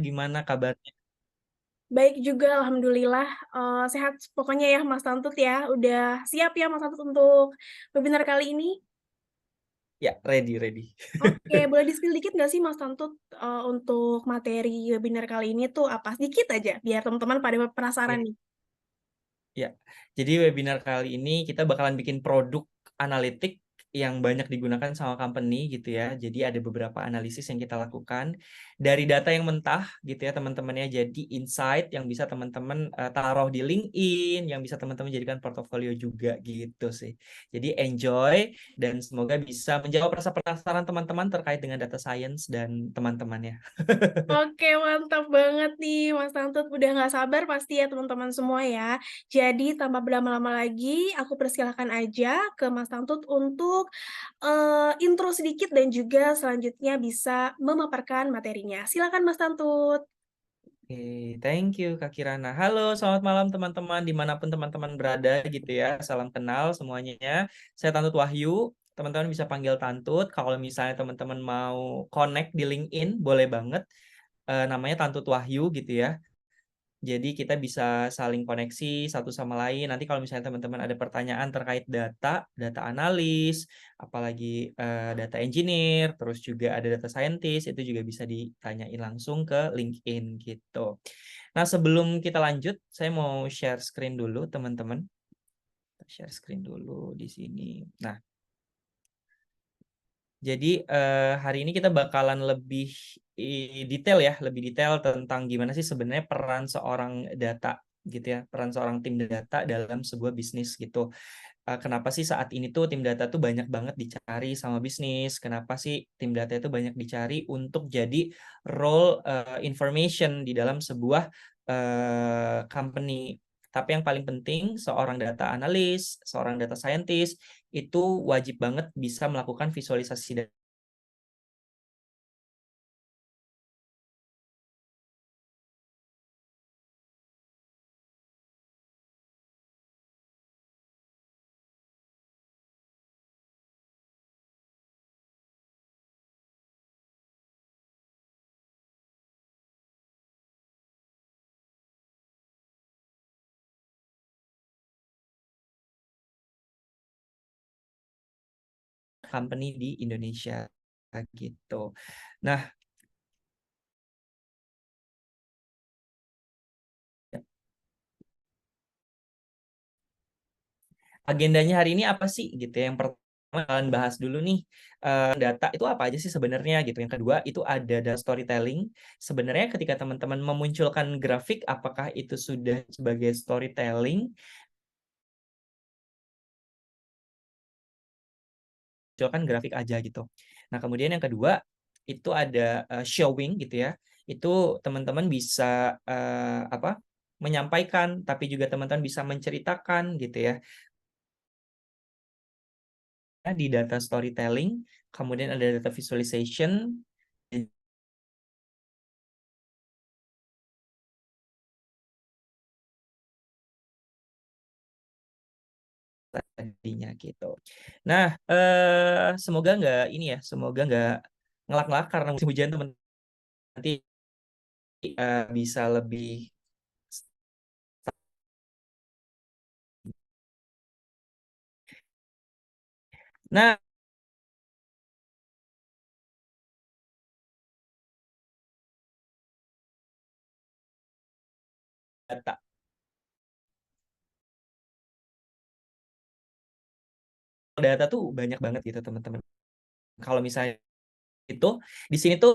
gimana kabarnya? Baik juga, alhamdulillah, sehat pokoknya ya Mas Tantut ya. Udah siap ya Mas Tantut untuk webinar kali ini? Ya, ready. Oke, boleh di-spill dikit nggak sih Mas Tantut, untuk materi webinar kali ini tuh apa? Sedikit aja, biar teman-teman pada penasaran Oke, nih. ya. Jadi webinar kali ini kita bakalan bikin produk analitik yang banyak digunakan sama company gitu ya. Jadi ada beberapa analisis yang kita lakukan dari data yang mentah gitu ya teman-temannya. Jadi insight yang bisa teman-teman taruh di LinkedIn, yang bisa teman-teman jadikan portofolio juga gitu sih. Jadi enjoy dan semoga bisa menjawab rasa penasaran teman-teman terkait dengan data science dan teman-temannya. Oke, mantap banget nih Mas Tantut, udah nggak sabar pasti ya teman-teman semua ya. Jadi tanpa berlama-lama lagi, aku persilahkan aja ke Mas Tantut untuk, intro sedikit dan juga selanjutnya bisa memaparkan materinya. Silakan Mas Tantut. Oke, thank you Kak Kirana. Halo, selamat malam teman-teman dimanapun teman-teman berada gitu ya. Salam kenal semuanya. Saya Tantut Wahyu. Teman-teman bisa panggil Tantut. Kalau misalnya teman-teman mau connect di LinkedIn, boleh banget. Namanya Tantut Wahyu gitu ya. Jadi kita bisa saling koneksi satu sama lain. Nanti kalau misalnya teman-teman ada pertanyaan terkait data analis, apalagi data engineer, terus juga ada data scientist, itu juga bisa ditanyain langsung ke LinkedIn gitu. Nah, sebelum kita lanjut, saya mau share screen dulu, teman-teman. Share screen dulu di sini. Nah, jadi hari ini kita bakalan lebih detail ya, lebih detail tentang gimana sih sebenarnya peran seorang data gitu ya, peran seorang tim data dalam sebuah bisnis gitu. Kenapa sih saat ini tuh tim data tuh banyak banget dicari sama bisnis? Kenapa sih tim data itu banyak dicari untuk jadi role information di dalam sebuah company? Tapi yang paling penting, seorang data analis, seorang data scientist itu wajib banget bisa melakukan visualisasi company di Indonesia gitu. Nah, agendanya hari ini apa sih gitu ya? Yang pertama kalian bahas dulu nih data itu apa aja sih sebenarnya gitu. Yang kedua itu ada data storytelling. Sebenarnya ketika teman-teman memunculkan grafik, apakah itu sudah sebagai storytelling? Munculkan grafik aja gitu. Nah, kemudian yang kedua itu ada showing gitu ya. Itu teman-teman bisa apa? Menyampaikan, tapi juga teman-teman bisa menceritakan gitu ya. Di data storytelling, kemudian ada data visualization, tadinya gitu. Nah, semoga nggak ini ya, semoga nggak ngelak-ngelak karena musim hujan teman nanti bisa lebih. Nah, data tuh banyak banget gitu teman-teman. Kalau misalnya itu di sini tuh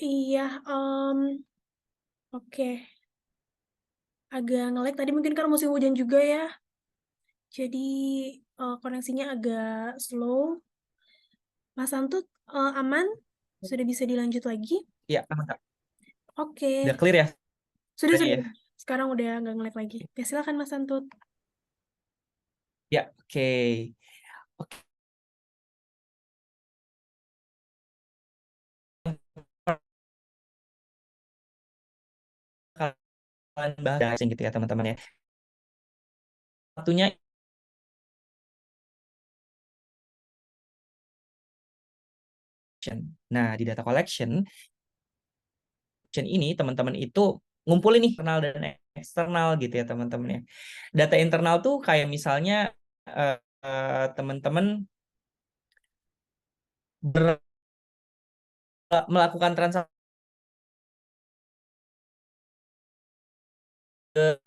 Iya, oke. Agak nge-lag tadi mungkin karena musim hujan juga ya. Jadi, koneksinya agak slow. Mas Tantut, aman? Sudah bisa dilanjut lagi? ya aman, Kak. Udah Oke. clear ya Sudah ini sudah. ya. Sekarang udah nggak nge-lag lagi. Ya silakan Mas Tantut. Ya, oke. Oke. Kalian bahas gitu ya teman-teman ya. Satunya, nah di data collection ini teman-teman itu ngumpulin nih internal dan eksternal gitu ya teman-teman ya. Data internal tuh kayak misalnya teman-teman melakukan transaksi ke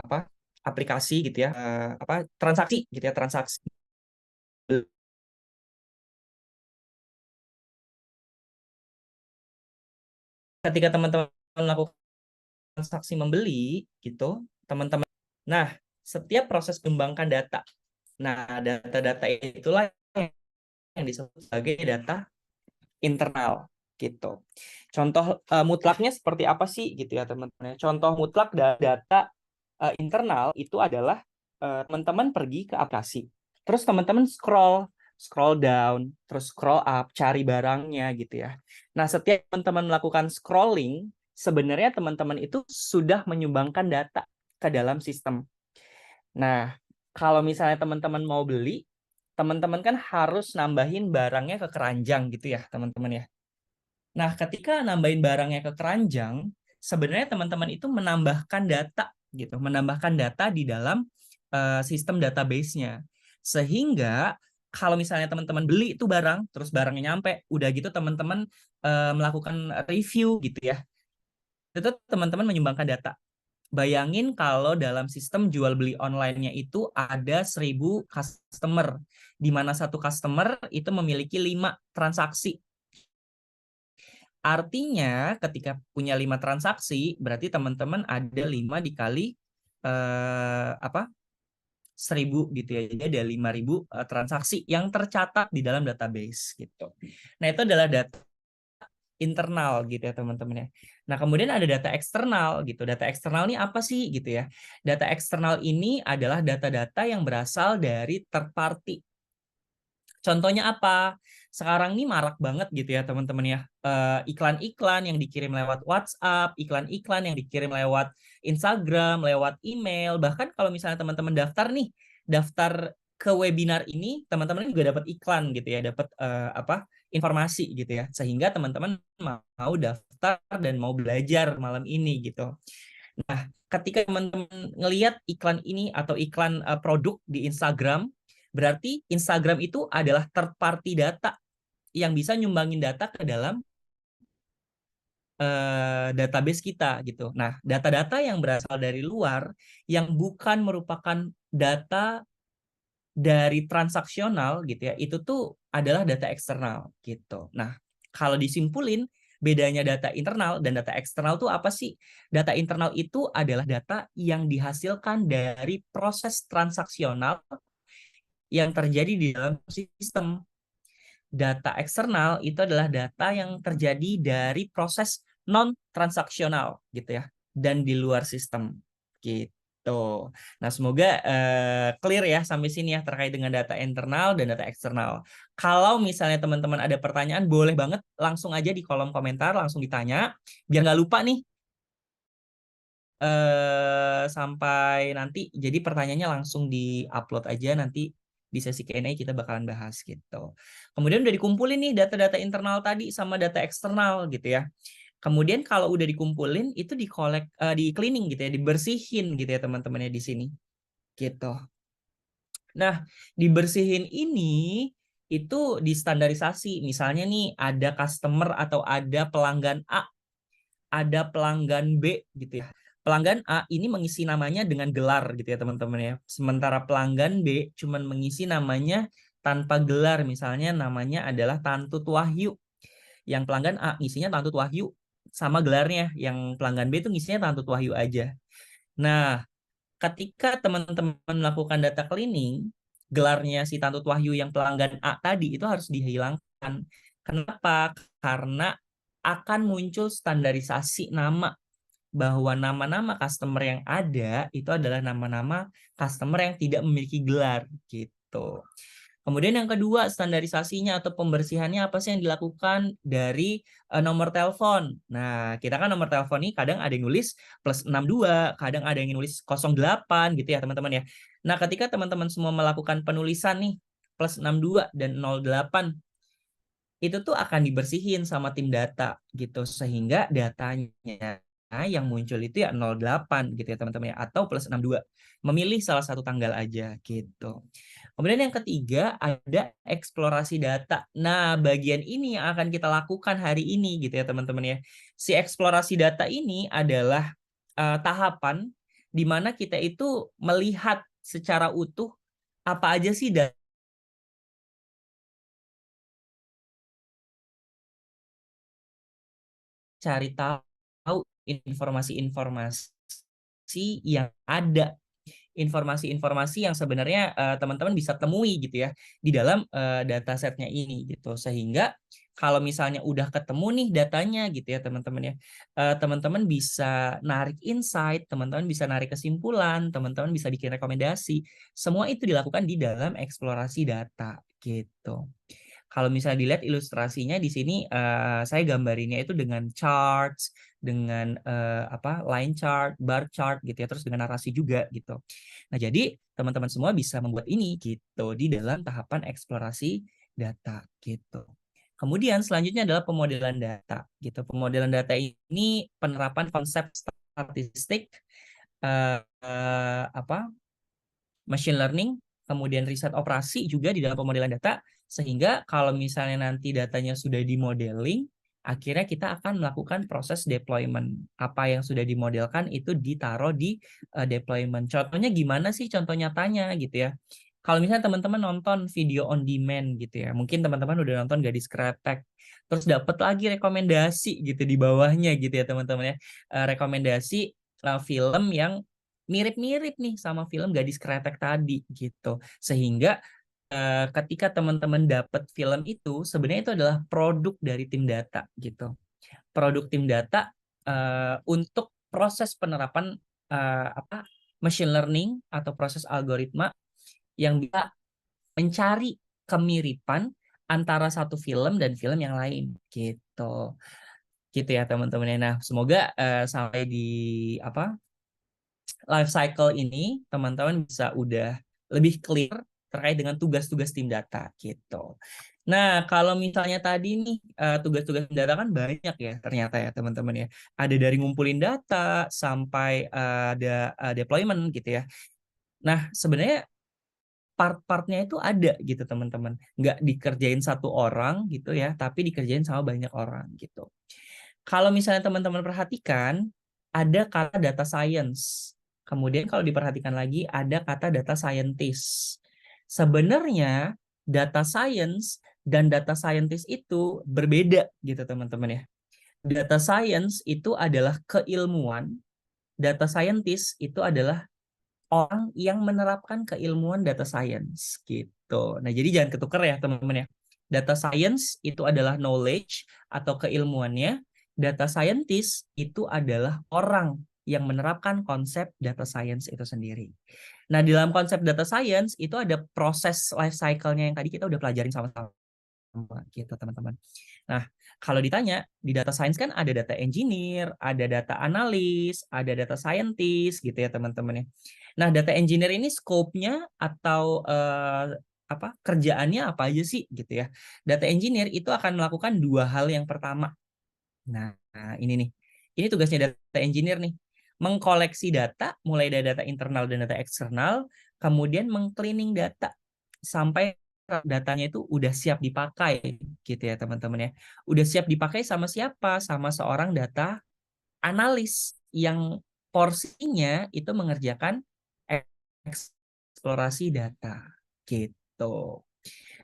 apa aplikasi gitu ya, apa transaksi gitu ya, transaksi. Ketika teman-teman melakukan transaksi membeli gitu, teman-teman. Nah, setiap proses mengembangkan data. Nah, data-data itulah yang disebut sebagai data internal gitu. Contoh mutlaknya seperti apa sih gitu ya teman-teman. Contoh mutlak dari data internal itu adalah teman-teman pergi ke aplikasi. Terus teman-teman scroll down, terus scroll up, cari barangnya gitu ya. Nah, setiap teman-teman melakukan scrolling, sebenarnya teman-teman itu sudah menyumbangkan data ke dalam sistem. Nah, kalau misalnya teman-teman mau beli, teman-teman kan harus nambahin barangnya ke keranjang gitu ya, teman-teman ya. Nah, ketika nambahin barangnya ke keranjang, sebenarnya teman-teman itu menambahkan data gitu, menambahkan data di dalam sistem database-nya. Sehingga kalau misalnya teman-teman beli itu barang, terus barangnya nyampe, udah gitu teman-teman melakukan review gitu ya. Itu teman-teman menyumbangkan data. Bayangin kalau dalam sistem jual beli online-nya itu ada 1.000 customer, di mana satu customer itu memiliki 5 transaksi. Artinya ketika punya 5 transaksi, berarti teman-teman ada 5 dikali apa 1.000 gitu ya. Jadi ada 5.000 transaksi yang tercatat di dalam database gitu. Nah, itu adalah data internal gitu ya teman-teman ya. Nah, kemudian ada data eksternal gitu. Data eksternal ini apa sih gitu ya? Data eksternal ini adalah data-data yang berasal dari third party. Contohnya apa? Sekarang ini marak banget gitu ya teman-teman ya. Iklan-iklan yang dikirim lewat WhatsApp, iklan-iklan yang dikirim lewat Instagram, lewat email. Bahkan kalau misalnya teman-teman daftar nih, daftar ke webinar ini, teman-teman juga dapat iklan gitu ya, dapat apa informasi gitu ya. Sehingga teman-teman mau daftar dan mau belajar malam ini gitu. Nah, ketika teman-teman ngelihat iklan ini atau iklan produk di Instagram, berarti Instagram itu adalah third party data yang bisa nyumbangin data ke dalam database kita gitu. Nah, data-data yang berasal dari luar yang bukan merupakan data dari transaksional gitu ya, itu tuh adalah data eksternal gitu. Nah, kalau disimpulin bedanya data internal dan data eksternal tuh apa sih? Data internal itu adalah data yang dihasilkan dari proses transaksional yang terjadi di dalam sistem. Data eksternal itu adalah data yang terjadi dari proses non transaksional gitu ya dan di luar sistem gitu. Nah, semoga clear ya sampai sini ya terkait dengan data internal dan data eksternal. Kalau misalnya teman-teman ada pertanyaan, boleh banget langsung aja di kolom komentar langsung ditanya biar nggak lupa nih sampai nanti. Jadi pertanyaannya langsung di-upload aja, nanti di sesi Q&A kita bakalan bahas gitu. Kemudian udah dikumpulin nih data-data internal tadi sama data eksternal gitu ya. Kemudian kalau udah dikumpulin itu di cleaning gitu ya, dibersihin gitu ya teman-temannya di sini gitu. Nah, dibersihin ini itu distandarisasi. Misalnya nih ada customer atau ada pelanggan A, ada pelanggan B gitu ya. Pelanggan A ini mengisi namanya dengan gelar gitu ya teman-teman ya. Sementara pelanggan B cuman mengisi namanya tanpa gelar. Misalnya namanya adalah Tantut Wahyu. Yang pelanggan A ngisinya Tantut Wahyu sama gelarnya. Yang pelanggan B itu ngisinya Tantut Wahyu aja. Nah, ketika teman-teman melakukan data cleaning, gelarnya si Tantut Wahyu yang pelanggan A tadi itu harus dihilangkan. Kenapa? Karena akan muncul standarisasi nama bahwa nama-nama customer yang ada itu adalah nama-nama customer yang tidak memiliki gelar gitu. Kemudian yang kedua, standarisasinya atau pembersihannya apa sih yang dilakukan dari nomor telepon. Nah, kita kan nomor telepon ini kadang ada yang nulis +62, kadang ada yang nulis 08 gitu ya teman-teman ya. Nah, ketika teman-teman semua melakukan penulisan nih +62 dan 08, itu tuh akan dibersihin sama tim data gitu sehingga datanya yang muncul itu ya 08 gitu ya teman-teman ya atau +62. Memilih salah satu tanggal aja gitu. Kemudian yang ketiga ada eksplorasi data. Nah, bagian ini yang akan kita lakukan hari ini gitu ya teman-teman ya. Si eksplorasi data ini adalah tahapan di mana kita itu melihat secara utuh apa aja sih data, cari tahu informasi-informasi yang ada, informasi-informasi yang sebenarnya teman-teman bisa temui gitu ya di dalam datasetnya ini gitu. Sehingga kalau misalnya udah ketemu nih datanya gitu ya teman-teman ya, teman-teman bisa narik insight, teman-teman bisa narik kesimpulan, teman-teman bisa bikin rekomendasi. Semua itu dilakukan di dalam eksplorasi data gitu. Kalau misalnya dilihat ilustrasinya di sini saya gambarinnya itu dengan charts, dengan line chart, bar chart gitu ya, terus dengan narasi juga gitu. Nah, jadi teman-teman semua bisa membuat ini gitu di dalam tahapan eksplorasi data gitu. Kemudian selanjutnya adalah pemodelan data gitu. Pemodelan data ini penerapan konsep statistik machine learning, kemudian riset operasi juga di dalam pemodelan data, sehingga kalau misalnya nanti datanya sudah dimodeling, akhirnya kita akan melakukan proses deployment. Apa yang sudah dimodelkan itu ditaruh di deployment. Contohnya gimana sih contoh nyatanya gitu ya. Kalau misalnya teman-teman nonton video on demand gitu ya, mungkin teman-teman udah nonton Gadis Kretek, terus dapat lagi rekomendasi gitu di bawahnya gitu ya teman-teman ya. Rekomendasi film yang mirip-mirip nih sama film Gadis Kretek tadi gitu. Sehingga ketika teman-teman dapat film itu sebenarnya itu adalah produk dari tim data gitu. Produk tim data untuk proses penerapan machine learning atau proses algoritma yang bisa mencari kemiripan antara satu film dan film yang lain gitu. Gitu ya teman-teman ya. Nah, semoga sampai di life cycle ini teman-teman bisa udah lebih clear terkait dengan tugas-tugas tim data gitu. Nah, kalau misalnya tadi nih tugas-tugas tim data kan banyak ya ternyata ya teman-teman ya. Ada dari ngumpulin data sampai ada deployment gitu ya. Nah, sebenarnya part-partnya itu ada gitu teman-teman. Nggak dikerjain satu orang gitu ya, tapi dikerjain sama banyak orang gitu. Kalau misalnya teman-teman perhatikan, ada kata data science. Kemudian kalau diperhatikan lagi, ada kata data scientist. Sebenarnya data science dan data scientist itu berbeda gitu teman-teman ya. Data science itu adalah keilmuan, data scientist itu adalah orang yang menerapkan keilmuan data science gitu. Nah, jadi jangan ketukar ya teman-teman ya. Data science itu adalah knowledge atau keilmuannya. Data scientist itu adalah orang yang menerapkan konsep data science itu sendiri. Nah, di dalam konsep data science itu ada proses life cycle-nya yang tadi kita udah pelajarin sama-sama gitu teman-teman. Nah, kalau ditanya di data science kan ada data engineer, ada data analis, ada data scientist gitu ya teman-teman ya. Nah, data engineer ini scope-nya atau kerjaannya apa aja sih gitu ya. Data engineer itu akan melakukan dua hal yang pertama. Nah, ini nih. Ini tugasnya data engineer nih. Mengkoleksi data mulai dari data internal dan data eksternal, kemudian mengcleaning data sampai datanya itu udah siap dipakai gitu ya teman-teman ya. Udah siap dipakai sama siapa? Sama seorang data analis yang porsinya itu mengerjakan eksplorasi data gitu.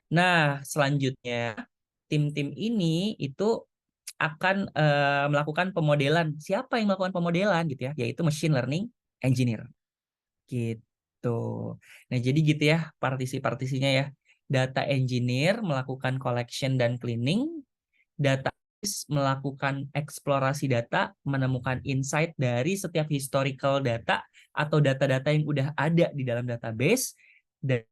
Nah, selanjutnya tim-tim ini itu akan melakukan pemodelan. Siapa yang melakukan pemodelan gitu ya? Yaitu machine learning engineer. Gitu. Nah, jadi gitu ya partisi-partisinya ya. Data engineer melakukan collection dan cleaning, data melakukan eksplorasi data, menemukan insight dari setiap historical data atau data-data yang udah ada di dalam database, dan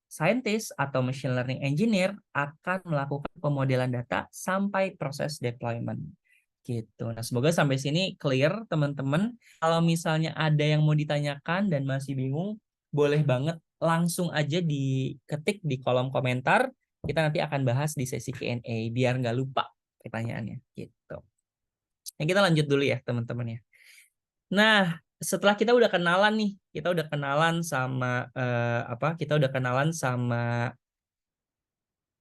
scientist atau machine learning engineer akan melakukan pemodelan data sampai proses deployment. Gitu. Nah, semoga sampai sini clear, teman-teman. Kalau misalnya ada yang mau ditanyakan dan masih bingung, boleh banget langsung aja diketik di kolom komentar. Kita nanti akan bahas di sesi Q&A biar nggak lupa pertanyaannya. Gitu. Nah, kita lanjut dulu ya, teman-teman ya. Nah, setelah kita udah kenalan nih, kita udah kenalan sama kita udah kenalan sama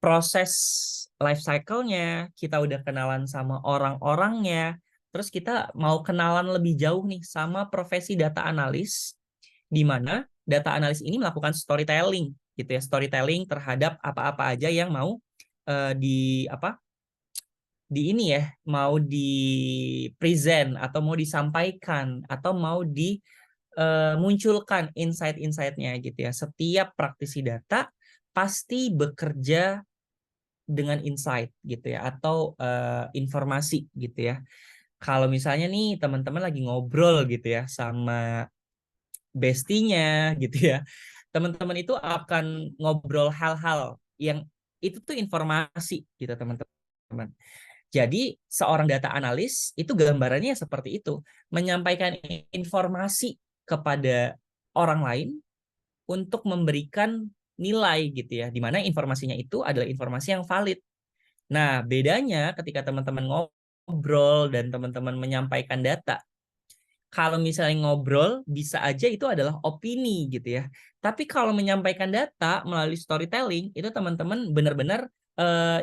proses life cycle-nya, kita udah kenalan sama orang-orangnya, terus kita mau kenalan lebih jauh nih sama profesi data analis, di mana data analis ini melakukan storytelling, gitu ya, storytelling terhadap apa-apa aja yang mau di ini ya, mau di present atau mau disampaikan atau mau dimunculkan insight-insightnya gitu ya. Setiap praktisi data pasti bekerja dengan insight gitu ya atau informasi gitu ya. Kalau misalnya nih teman-teman lagi ngobrol gitu ya sama bestinya gitu ya, teman-teman itu akan ngobrol hal-hal yang itu tuh informasi gitu teman-teman. Jadi seorang data analis itu gambarannya seperti itu, menyampaikan informasi kepada orang lain untuk memberikan nilai gitu ya, di mana informasinya itu adalah informasi yang valid. Nah, bedanya ketika teman-teman ngobrol dan teman-teman menyampaikan data. Kalau misalnya ngobrol, bisa aja itu adalah opini gitu ya. Tapi kalau menyampaikan data melalui storytelling, itu teman-teman benar-benar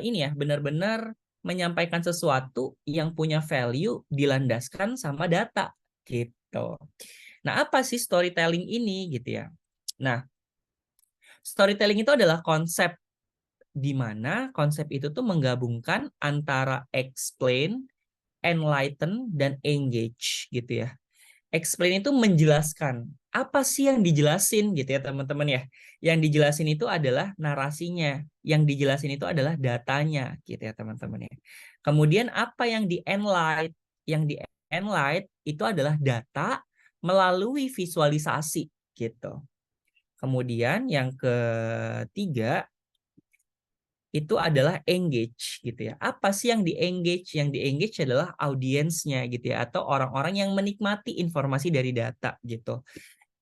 ini ya, benar-benar menyampaikan sesuatu yang punya value dilandaskan sama data gitu. Nah, apa sih storytelling ini gitu ya? Nah, storytelling itu adalah konsep di mana konsep itu tuh menggabungkan antara explain, enlighten, dan engage gitu ya. Explain itu menjelaskan. Apa sih yang dijelasin gitu ya teman-teman ya. Yang dijelasin itu adalah narasinya. Yang dijelasin itu adalah datanya gitu ya teman-teman ya. Kemudian apa yang di-enlight? Yang di-enlight itu adalah data melalui visualisasi gitu. Kemudian yang ketiga itu adalah engage gitu ya. Apa sih yang di-engage? Yang di-engage adalah audiensnya gitu ya, atau orang-orang yang menikmati informasi dari data gitu.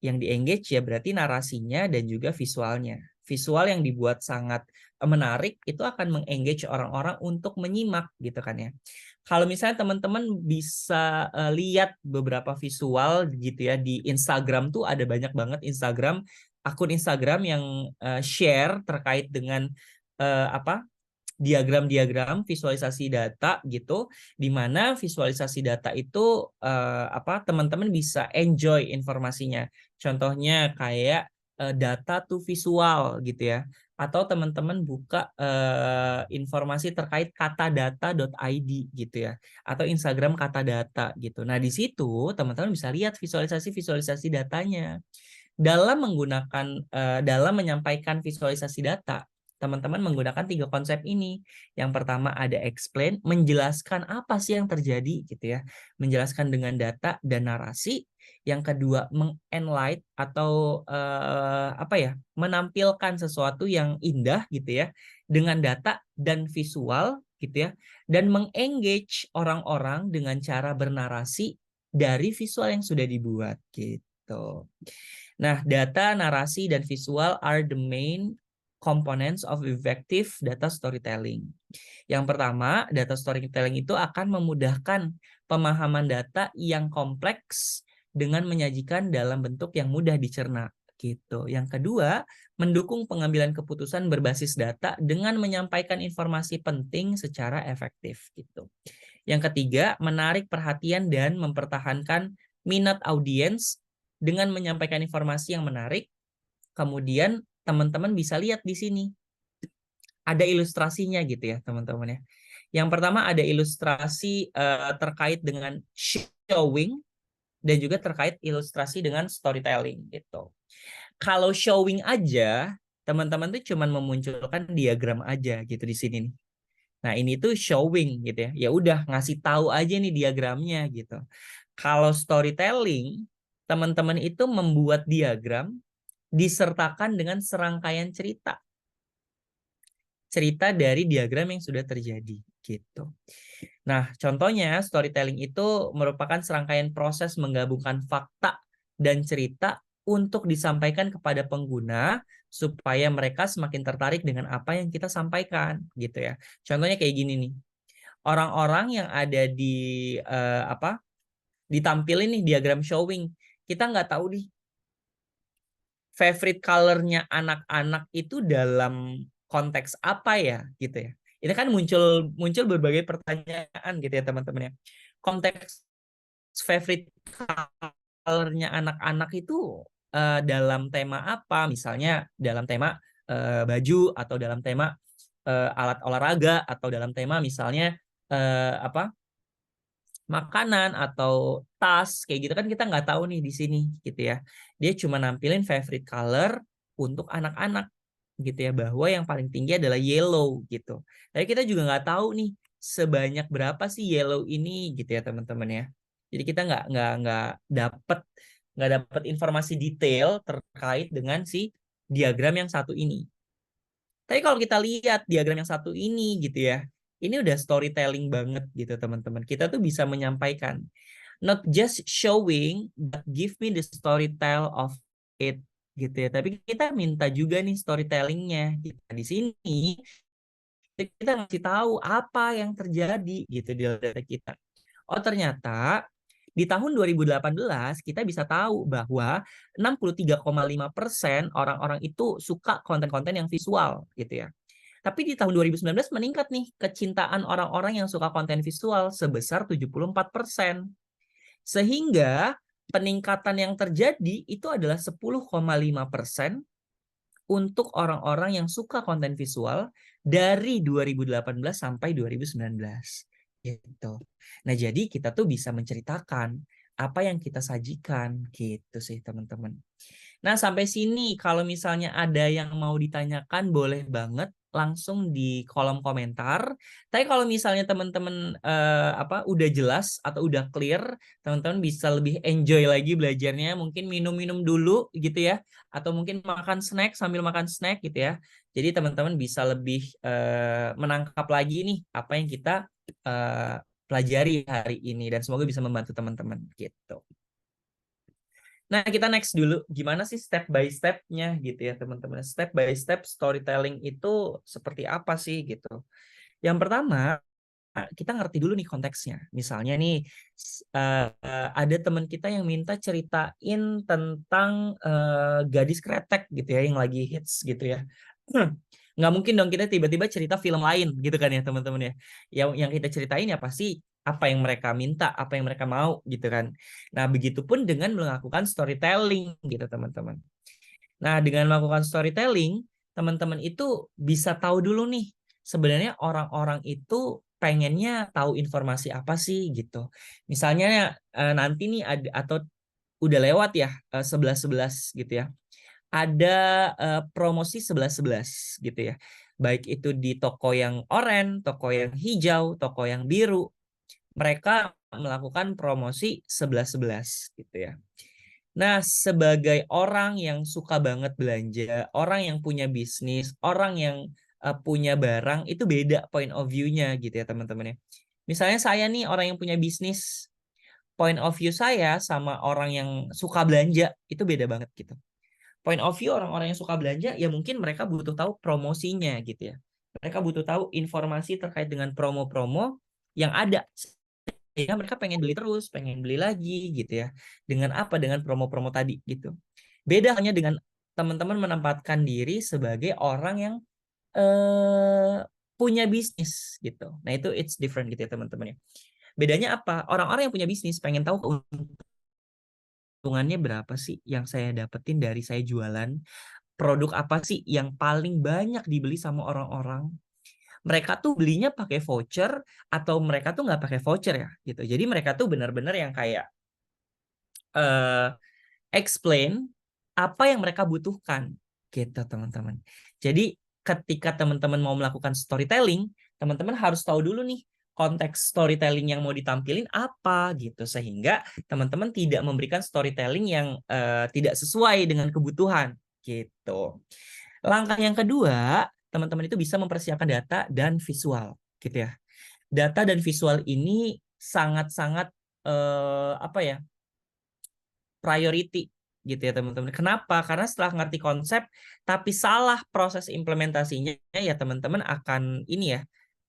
Yang di-engage ya berarti narasinya dan juga visualnya. Visual yang dibuat sangat menarik itu akan meng-engage orang-orang untuk menyimak gitu kan ya. Kalau misalnya teman-teman bisa lihat beberapa visual gitu ya di Instagram tuh ada banyak banget akun Instagram yang share terkait dengan diagram-diagram visualisasi data gitu, di mana visualisasi data itu teman-teman bisa enjoy informasinya. Contohnya kayak data to visual gitu ya, atau teman-teman buka informasi terkait katadata.id gitu ya, atau Instagram katadata gitu. Nah, di situ teman-teman bisa lihat visualisasi datanya. Dalam menyampaikan visualisasi data, teman-teman menggunakan 3 konsep ini. Yang pertama ada explain, menjelaskan apa sih yang terjadi gitu ya. Menjelaskan dengan data dan narasi. Yang kedua meng-enlight atau menampilkan sesuatu yang indah gitu ya dengan data dan visual gitu ya, dan meng-engage orang-orang dengan cara bernarasi dari visual yang sudah dibuat gitu. Nah, data, narasi, dan visual are the main components of effective data storytelling. Yang pertama, data storytelling itu akan memudahkan pemahaman data yang kompleks dengan menyajikan dalam bentuk yang mudah dicerna. Gitu. Yang kedua, mendukung pengambilan keputusan berbasis data dengan menyampaikan informasi penting secara efektif. Gitu. Yang ketiga, menarik perhatian dan mempertahankan minat audiens dengan menyampaikan informasi yang menarik. Kemudian teman-teman bisa lihat di sini ada ilustrasinya gitu ya teman-teman ya. Yang pertama ada ilustrasi terkait dengan showing dan juga terkait ilustrasi dengan storytelling gitu. Kalau showing aja, teman-teman tuh cuman memunculkan diagram aja gitu di sini nih. Nah, ini tuh showing gitu ya. Ya udah ngasih tahu aja nih diagramnya gitu. Kalau storytelling, teman-teman itu membuat diagram disertakan dengan serangkaian cerita. Cerita dari diagram yang sudah terjadi gitu. Nah, contohnya storytelling itu merupakan serangkaian proses menggabungkan fakta dan cerita untuk disampaikan kepada pengguna supaya mereka semakin tertarik dengan apa yang kita sampaikan gitu ya. Contohnya kayak gini nih. Orang-orang yang ada di ditampilin nih diagram showing. Kita nggak tahu nih favorite color-nya anak-anak itu dalam konteks apa ya gitu ya. Ini kan muncul muncul berbagai pertanyaan gitu ya teman-teman ya. Konteks favorite color-nya anak-anak itu dalam tema apa? Misalnya dalam tema baju atau dalam tema alat olahraga atau dalam tema misalnya apa? Makanan atau tas kayak gitu kan kita nggak tahu nih di sini gitu ya. Dia cuma nampilin favorite color untuk anak-anak gitu ya, bahwa yang paling tinggi adalah yellow gitu. Tapi kita juga nggak tahu nih sebanyak berapa sih yellow ini gitu ya teman-teman ya. Jadi kita nggak dapat informasi detail terkait dengan si diagram yang satu ini. Tapi kalau kita lihat diagram yang satu ini gitu ya, ini udah storytelling banget gitu teman-teman. Kita tuh bisa menyampaikan, not just showing, but give me the storytell of it gitu ya. Tapi kita minta juga nih storytellingnya. Di sini kita ngasih tahu apa yang terjadi gitu di data kita. Oh ternyata di tahun 2018 kita bisa tahu bahwa 63,5% orang-orang itu suka konten-konten yang visual gitu ya. Tapi di tahun 2019 meningkat nih kecintaan orang-orang yang suka konten visual sebesar 74%. Sehingga peningkatan yang terjadi itu adalah 10,5% untuk orang-orang yang suka konten visual dari 2018 sampai 2019 gitu. Nah, jadi kita tuh bisa menceritakan apa yang kita sajikan gitu sih teman-teman. Nah, sampai sini kalau misalnya ada yang mau ditanyakan boleh banget langsung di kolom komentar. Tapi kalau misalnya teman-teman udah jelas atau udah clear, teman-teman bisa lebih enjoy lagi belajarnya, mungkin minum-minum dulu gitu ya, atau mungkin makan snack sambil makan snack gitu ya. Jadi teman-teman bisa lebih menangkap lagi nih apa yang kita pelajari hari ini dan semoga bisa membantu teman-teman gitu. Nah, kita next dulu. Gimana sih step by step-nya gitu ya, teman-teman. Step by step storytelling itu seperti apa sih gitu. Yang pertama, kita ngerti dulu nih konteksnya. Misalnya nih, ada teman kita yang minta ceritain tentang gadis kretek gitu ya, yang lagi hits gitu ya. Nggak mungkin dong kita tiba-tiba cerita film lain gitu kan ya teman-teman ya. Yang kita ceritain ya pasti apa yang mereka minta, apa yang mereka mau gitu kan. Nah, begitupun dengan melakukan storytelling gitu teman-teman. Nah, dengan melakukan storytelling, teman-teman itu bisa tahu dulu nih, sebenarnya orang-orang itu pengennya tahu informasi apa sih gitu. Misalnya nanti nih ada atau udah lewat ya 11.11 gitu ya. Ada promosi 11.11 gitu ya. Baik itu di toko yang oranye, toko yang hijau, toko yang biru. Mereka melakukan promosi 11.11 gitu ya. Nah, sebagai orang yang suka banget belanja, orang yang punya bisnis, orang yang punya barang, itu beda point of view-nya gitu ya teman-teman ya. Misalnya saya nih orang yang punya bisnis, point of view saya sama orang yang suka belanja itu beda banget gitu. Point of view orang-orang yang suka belanja ya mungkin mereka butuh tahu promosinya gitu ya. Mereka butuh tahu informasi terkait dengan promo-promo yang ada sehingga mereka pengen beli terus, pengen beli lagi gitu ya. Dengan apa? Dengan promo-promo tadi gitu. Beda hanya dengan teman-teman menempatkan diri sebagai orang yang punya bisnis gitu. Nah, itu it's different gitu ya teman-teman ya. Bedanya apa? Orang-orang yang punya bisnis pengen tahu keuntungannya berapa sih yang saya dapetin dari saya jualan. Produk apa sih yang paling banyak dibeli sama orang-orang. Mereka tuh belinya pakai voucher atau mereka tuh nggak pakai voucher ya gitu. Jadi mereka tuh benar-benar yang kayak uh, explain apa yang mereka butuhkan gitu teman-teman. Jadi ketika teman-teman mau melakukan storytelling, teman-teman harus tahu dulu nih konteks storytelling yang mau ditampilin apa gitu, sehingga teman-teman tidak memberikan storytelling yang tidak sesuai dengan kebutuhan gitu. Langkah yang kedua, teman-teman itu bisa mempersiapkan data dan visual gitu ya. Data dan visual ini sangat-sangat apa ya, priority gitu ya teman-teman. Kenapa? Karena setelah ngerti konsep tapi salah proses implementasinya, ya teman-teman akan ini ya,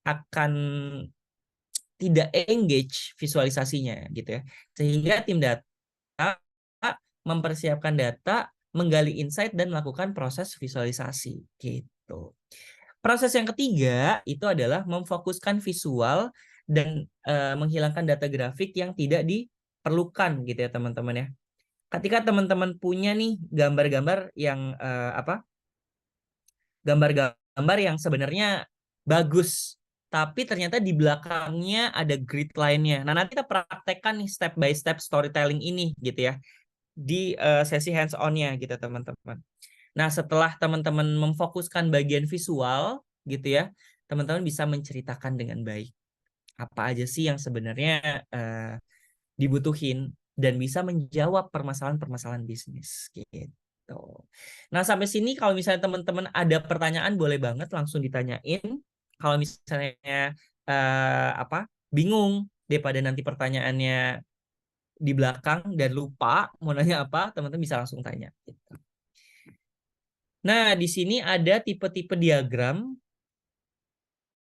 akan tidak engage visualisasinya gitu ya. Sehingga tim data mempersiapkan data, menggali insight dan melakukan proses visualisasi gitu. Proses yang ketiga itu adalah memfokuskan visual dan menghilangkan data grafik yang tidak diperlukan gitu ya teman-teman ya. Ketika teman-teman punya nih gambar-gambar yang gambar-gambar yang sebenarnya bagus, tapi ternyata di belakangnya ada grid line-nya. Nah, nanti kita praktekkan nih step by step storytelling ini gitu ya di sesi hands on-nya gitu teman-teman. Nah, setelah teman-teman memfokuskan bagian visual gitu ya, teman-teman bisa menceritakan dengan baik apa aja sih yang sebenarnya dibutuhin dan bisa menjawab permasalahan-permasalahan bisnis gitu. Nah, sampai sini kalau misalnya teman-teman ada pertanyaan boleh banget langsung ditanyain. Kalau misalnya bingung daripada nanti pertanyaannya di belakang dan lupa mau nanya apa, teman-teman bisa langsung tanya gitu. Nah, di sini ada tipe-tipe diagram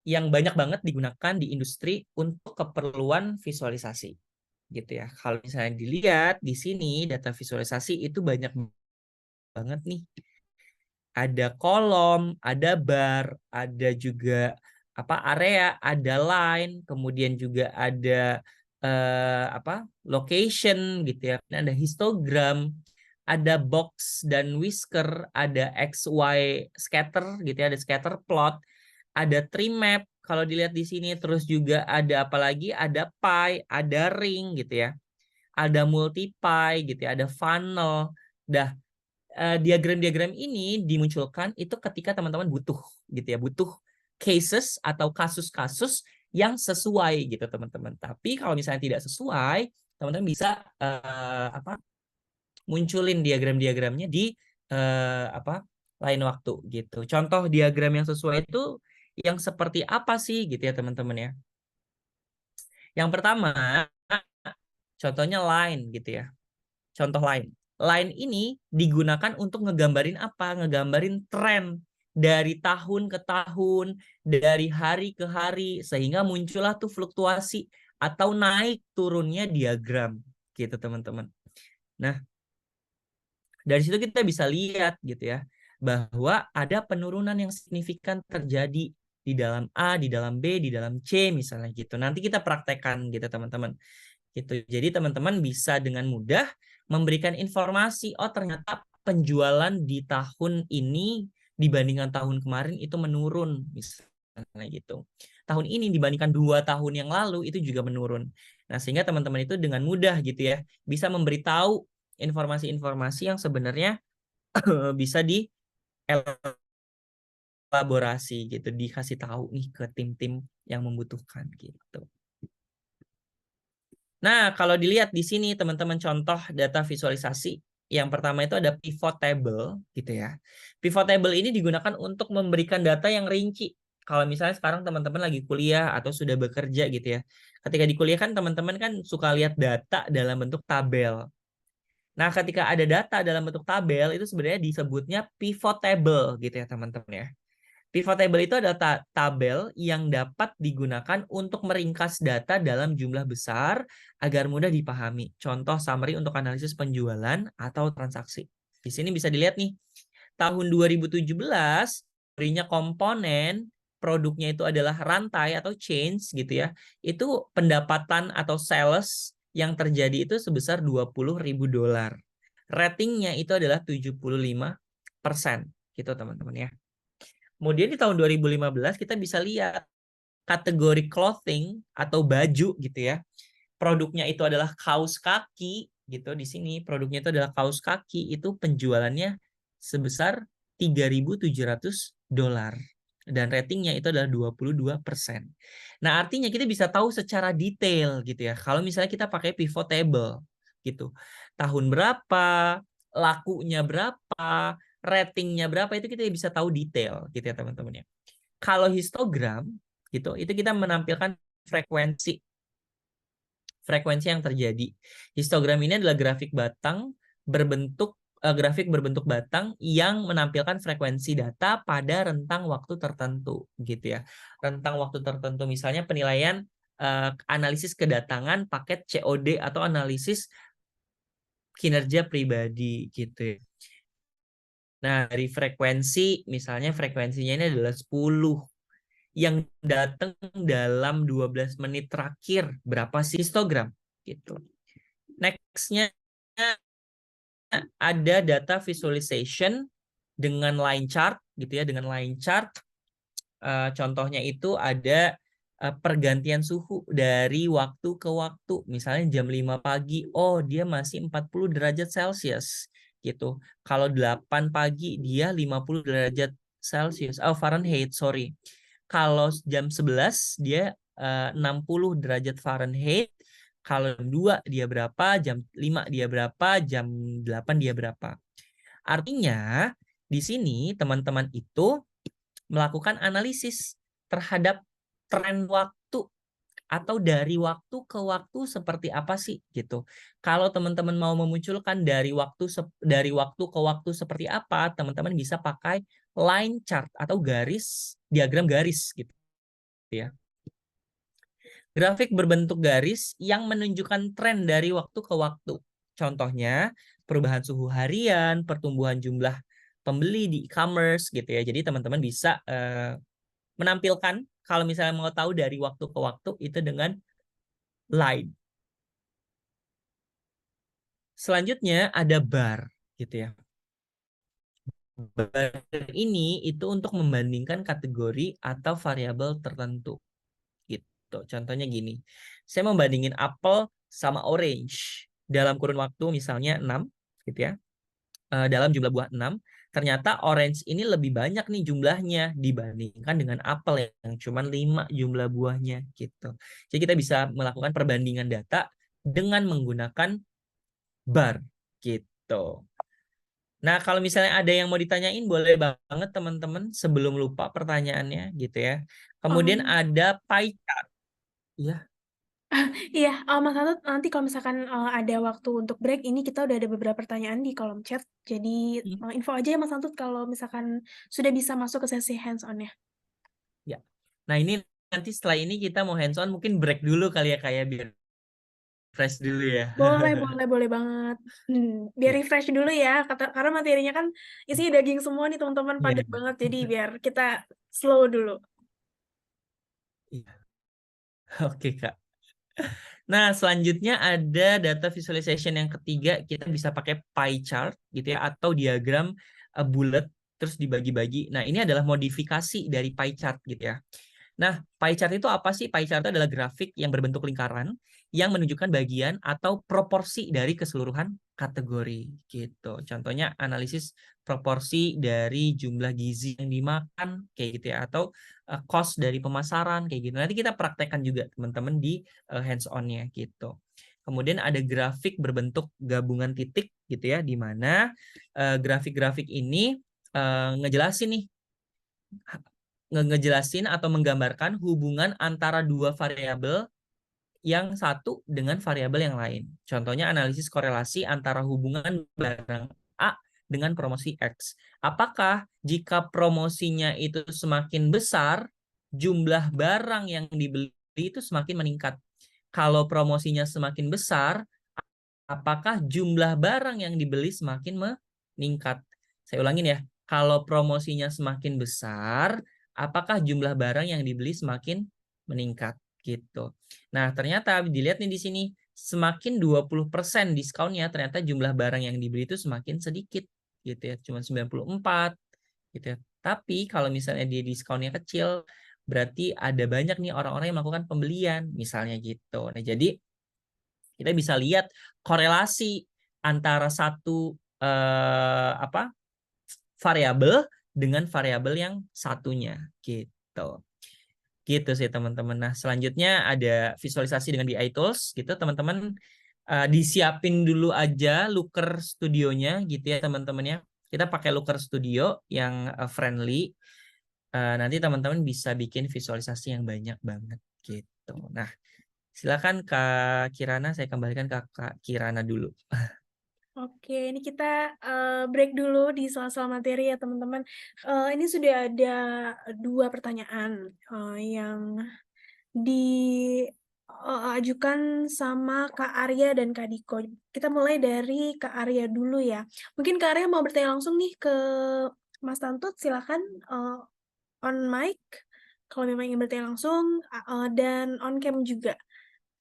yang banyak banget digunakan di industri untuk keperluan visualisasi gitu ya. Kalau misalnya dilihat di sini data visualisasi itu banyak banget nih. Ada kolom, ada bar, ada juga area, ada line, kemudian juga ada location gitu ya. Ada histogram, ada box dan whisker, ada XY scatter gitu ya, ada scatter plot, ada tree map kalau dilihat di sini, terus juga ada apa lagi? Ada pie, ada ring gitu ya. Ada multiply gitu ya, ada funnel. Dah diagram-diagram ini dimunculkan itu ketika teman-teman butuh gitu ya, butuh cases atau kasus-kasus yang sesuai gitu teman-teman. Tapi kalau misalnya tidak sesuai, teman-teman bisa munculin diagram-diagramnya di lain waktu gitu. Contoh diagram yang sesuai itu yang seperti apa sih gitu ya teman-teman ya. Yang pertama, contohnya line gitu ya. Contoh line. Line ini digunakan untuk ngegambarin apa? Ngegambarin tren dari tahun ke tahun, dari hari ke hari, sehingga muncullah tuh fluktuasi atau naik turunnya diagram gitu teman-teman. Nah, dari situ kita bisa lihat gitu ya, bahwa ada penurunan yang signifikan terjadi di dalam A, di dalam B, di dalam C misalnya gitu. Nanti kita praktekkan gitu teman-teman. Gitu. Jadi teman-teman bisa dengan mudah memberikan informasi, oh ternyata penjualan di tahun ini dibandingkan tahun kemarin itu menurun misalnya gitu. Tahun ini dibandingkan 2 tahun yang lalu itu juga menurun. Nah, sehingga teman-teman itu dengan mudah gitu ya bisa memberitahu informasi-informasi yang sebenarnya bisa dielaborasi gitu, dikasih tahu nih ke tim-tim yang membutuhkan gitu. Nah, kalau dilihat di sini teman-teman contoh data visualisasi. Yang pertama itu ada pivot table gitu ya. Pivot table ini digunakan untuk memberikan data yang rinci. Kalau misalnya sekarang teman-teman lagi kuliah atau sudah bekerja gitu ya. Ketika di kuliah kan teman-teman kan suka lihat data dalam bentuk tabel. Nah, ketika ada data dalam bentuk tabel itu sebenarnya disebutnya pivot table gitu ya teman-teman ya. Pivot table itu adalah tabel yang dapat digunakan untuk meringkas data dalam jumlah besar agar mudah dipahami. Contoh summary untuk analisis penjualan atau transaksi. Di sini bisa dilihat nih, tahun 2017, berinya komponen, produknya itu adalah rantai atau chains gitu ya. Itu pendapatan atau sales yang terjadi itu sebesar $20.000. Ratingnya itu adalah 75% gitu teman-teman ya. Kemudian di tahun 2015 kita bisa lihat kategori clothing atau baju gitu ya. Produknya itu adalah kaos kaki gitu. Di sini produknya itu adalah kaos kaki, itu penjualannya sebesar $3.700. dan ratingnya itu adalah 22%. Nah, artinya kita bisa tahu secara detail gitu ya. Kalau misalnya kita pakai pivot table gitu. Tahun berapa, lakunya berapa, ratingnya berapa, itu kita bisa tahu detail gitu ya teman-teman ya. Kalau histogram gitu, itu kita menampilkan frekuensi yang terjadi. Histogram ini adalah grafik berbentuk batang yang menampilkan frekuensi data pada rentang waktu tertentu gitu ya. Rentang waktu tertentu misalnya penilaian analisis kedatangan paket COD atau analisis kinerja pribadi gitu ya. Nah, dari frekuensi misalnya frekuensinya ini adalah 10 yang datang dalam 12 menit terakhir berapa sih histogram gitu. Next-nya ada data visualization dengan line chart gitu ya, dengan line chart. Contohnya itu ada pergantian suhu dari waktu ke waktu. Misalnya jam 5 pagi, oh dia masih 40 derajat Celcius gitu. Kalau 8 pagi dia 50 derajat Celcius. Oh, Fahrenheit, sorry. Kalau jam 11 dia 60 derajat Fahrenheit. Kalau jam 2 dia berapa, jam 5 dia berapa, jam 8 dia berapa. Artinya di sini teman-teman itu melakukan analisis terhadap tren waktu atau dari waktu ke waktu seperti apa sih gitu. Kalau teman-teman mau memunculkan dari waktu ke waktu seperti apa, teman-teman bisa pakai line chart atau diagram garis gitu ya. Grafik berbentuk garis yang menunjukkan tren dari waktu ke waktu. Contohnya, perubahan suhu harian, pertumbuhan jumlah pembeli di e-commerce gitu ya. Jadi teman-teman bisa menampilkan kalau misalnya mau tahu dari waktu ke waktu itu dengan line. Selanjutnya ada bar gitu ya. Bar ini itu untuk membandingkan kategori atau variabel tertentu. Gitu. Contohnya gini. Saya membandingin apel sama orange dalam kurun waktu misalnya 6 gitu ya. Dalam jumlah buah 6, ternyata orange ini lebih banyak nih jumlahnya dibandingkan dengan apel yang cuma 5 jumlah buahnya gitu. Jadi kita bisa melakukan perbandingan data dengan menggunakan bar gitu. Nah, kalau misalnya ada yang mau ditanyain boleh banget teman-teman sebelum lupa pertanyaannya gitu ya. Kemudian Oh. ada pie chart. Ya. Iya, Mas Anto nanti kalau misalkan, ada waktu untuk break ini kita udah ada beberapa pertanyaan di kolom chat. Jadi, info aja ya Mas Anto kalau misalkan sudah bisa masuk ke sesi hands on-nya. Ya. Nah, ini nanti setelah ini kita mau hands on mungkin break dulu kali ya kayak biar fresh dulu ya. Boleh boleh boleh banget. Biar Ya. refresh dulu ya, karena materinya kan isinya daging semua nih teman-teman, Iya. padat banget. Jadi biar kita slow dulu. Iya. Oke, Kak. Nah, selanjutnya ada data visualization yang ketiga, kita bisa pakai pie chart gitu ya atau diagram bulat terus dibagi-bagi. Nah, ini adalah modifikasi dari pie chart gitu ya. Nah, pie chart itu apa sih? Pie chart itu adalah grafik yang berbentuk lingkaran yang menunjukkan bagian atau proporsi dari keseluruhan kategori gitu. Contohnya analisis proporsi dari jumlah gizi yang dimakan kayak gitu ya atau cost dari pemasaran kayak gitu. Nanti kita praktekkan juga teman-teman di hands on-nya gitu. Kemudian ada grafik berbentuk gabungan titik gitu ya di mana grafik-grafik ini ngejelasin nih ngejelasin atau menggambarkan hubungan antara dua variabel yang satu dengan variabel yang lain. Contohnya analisis korelasi antara hubungan barang A dengan promosi X. Apakah jika promosinya itu semakin besar, jumlah barang yang dibeli itu semakin meningkat? Kalau promosinya semakin besar, apakah jumlah barang yang dibeli semakin meningkat? Saya ulangin ya. Kalau promosinya semakin besar, apakah jumlah barang yang dibeli semakin meningkat gitu. Nah, ternyata dilihat nih di sini semakin 20% diskonnya ternyata jumlah barang yang dibeli itu semakin sedikit gitu ya, cuma 94 gitu ya. Tapi kalau misalnya dia diskonnya kecil, berarti ada banyak nih orang-orang yang melakukan pembelian misalnya gitu. Nah, jadi kita bisa lihat korelasi antara satu variabel dengan variabel yang satunya gitu. Gitu sih teman-teman. Nah, selanjutnya ada visualisasi dengan BI Tools gitu teman-teman. Disiapin dulu aja Looker Studionya gitu ya teman-teman ya. Kita pakai Looker Studio yang friendly. Nanti teman-teman bisa bikin visualisasi yang banyak banget gitu. Nah, silakan Kak Kirana, saya kembalikan ke Kak Kirana dulu. Oke, ini kita break dulu di sela-sela materi ya teman-teman. Ini sudah ada 2 pertanyaan yang diajukan sama Kak Arya dan Kak Diko. Kita mulai dari Kak Arya dulu ya. Mungkin Kak Arya mau bertanya langsung nih ke Mas Tantut, silakan on mic kalau memang ingin bertanya langsung, dan on cam juga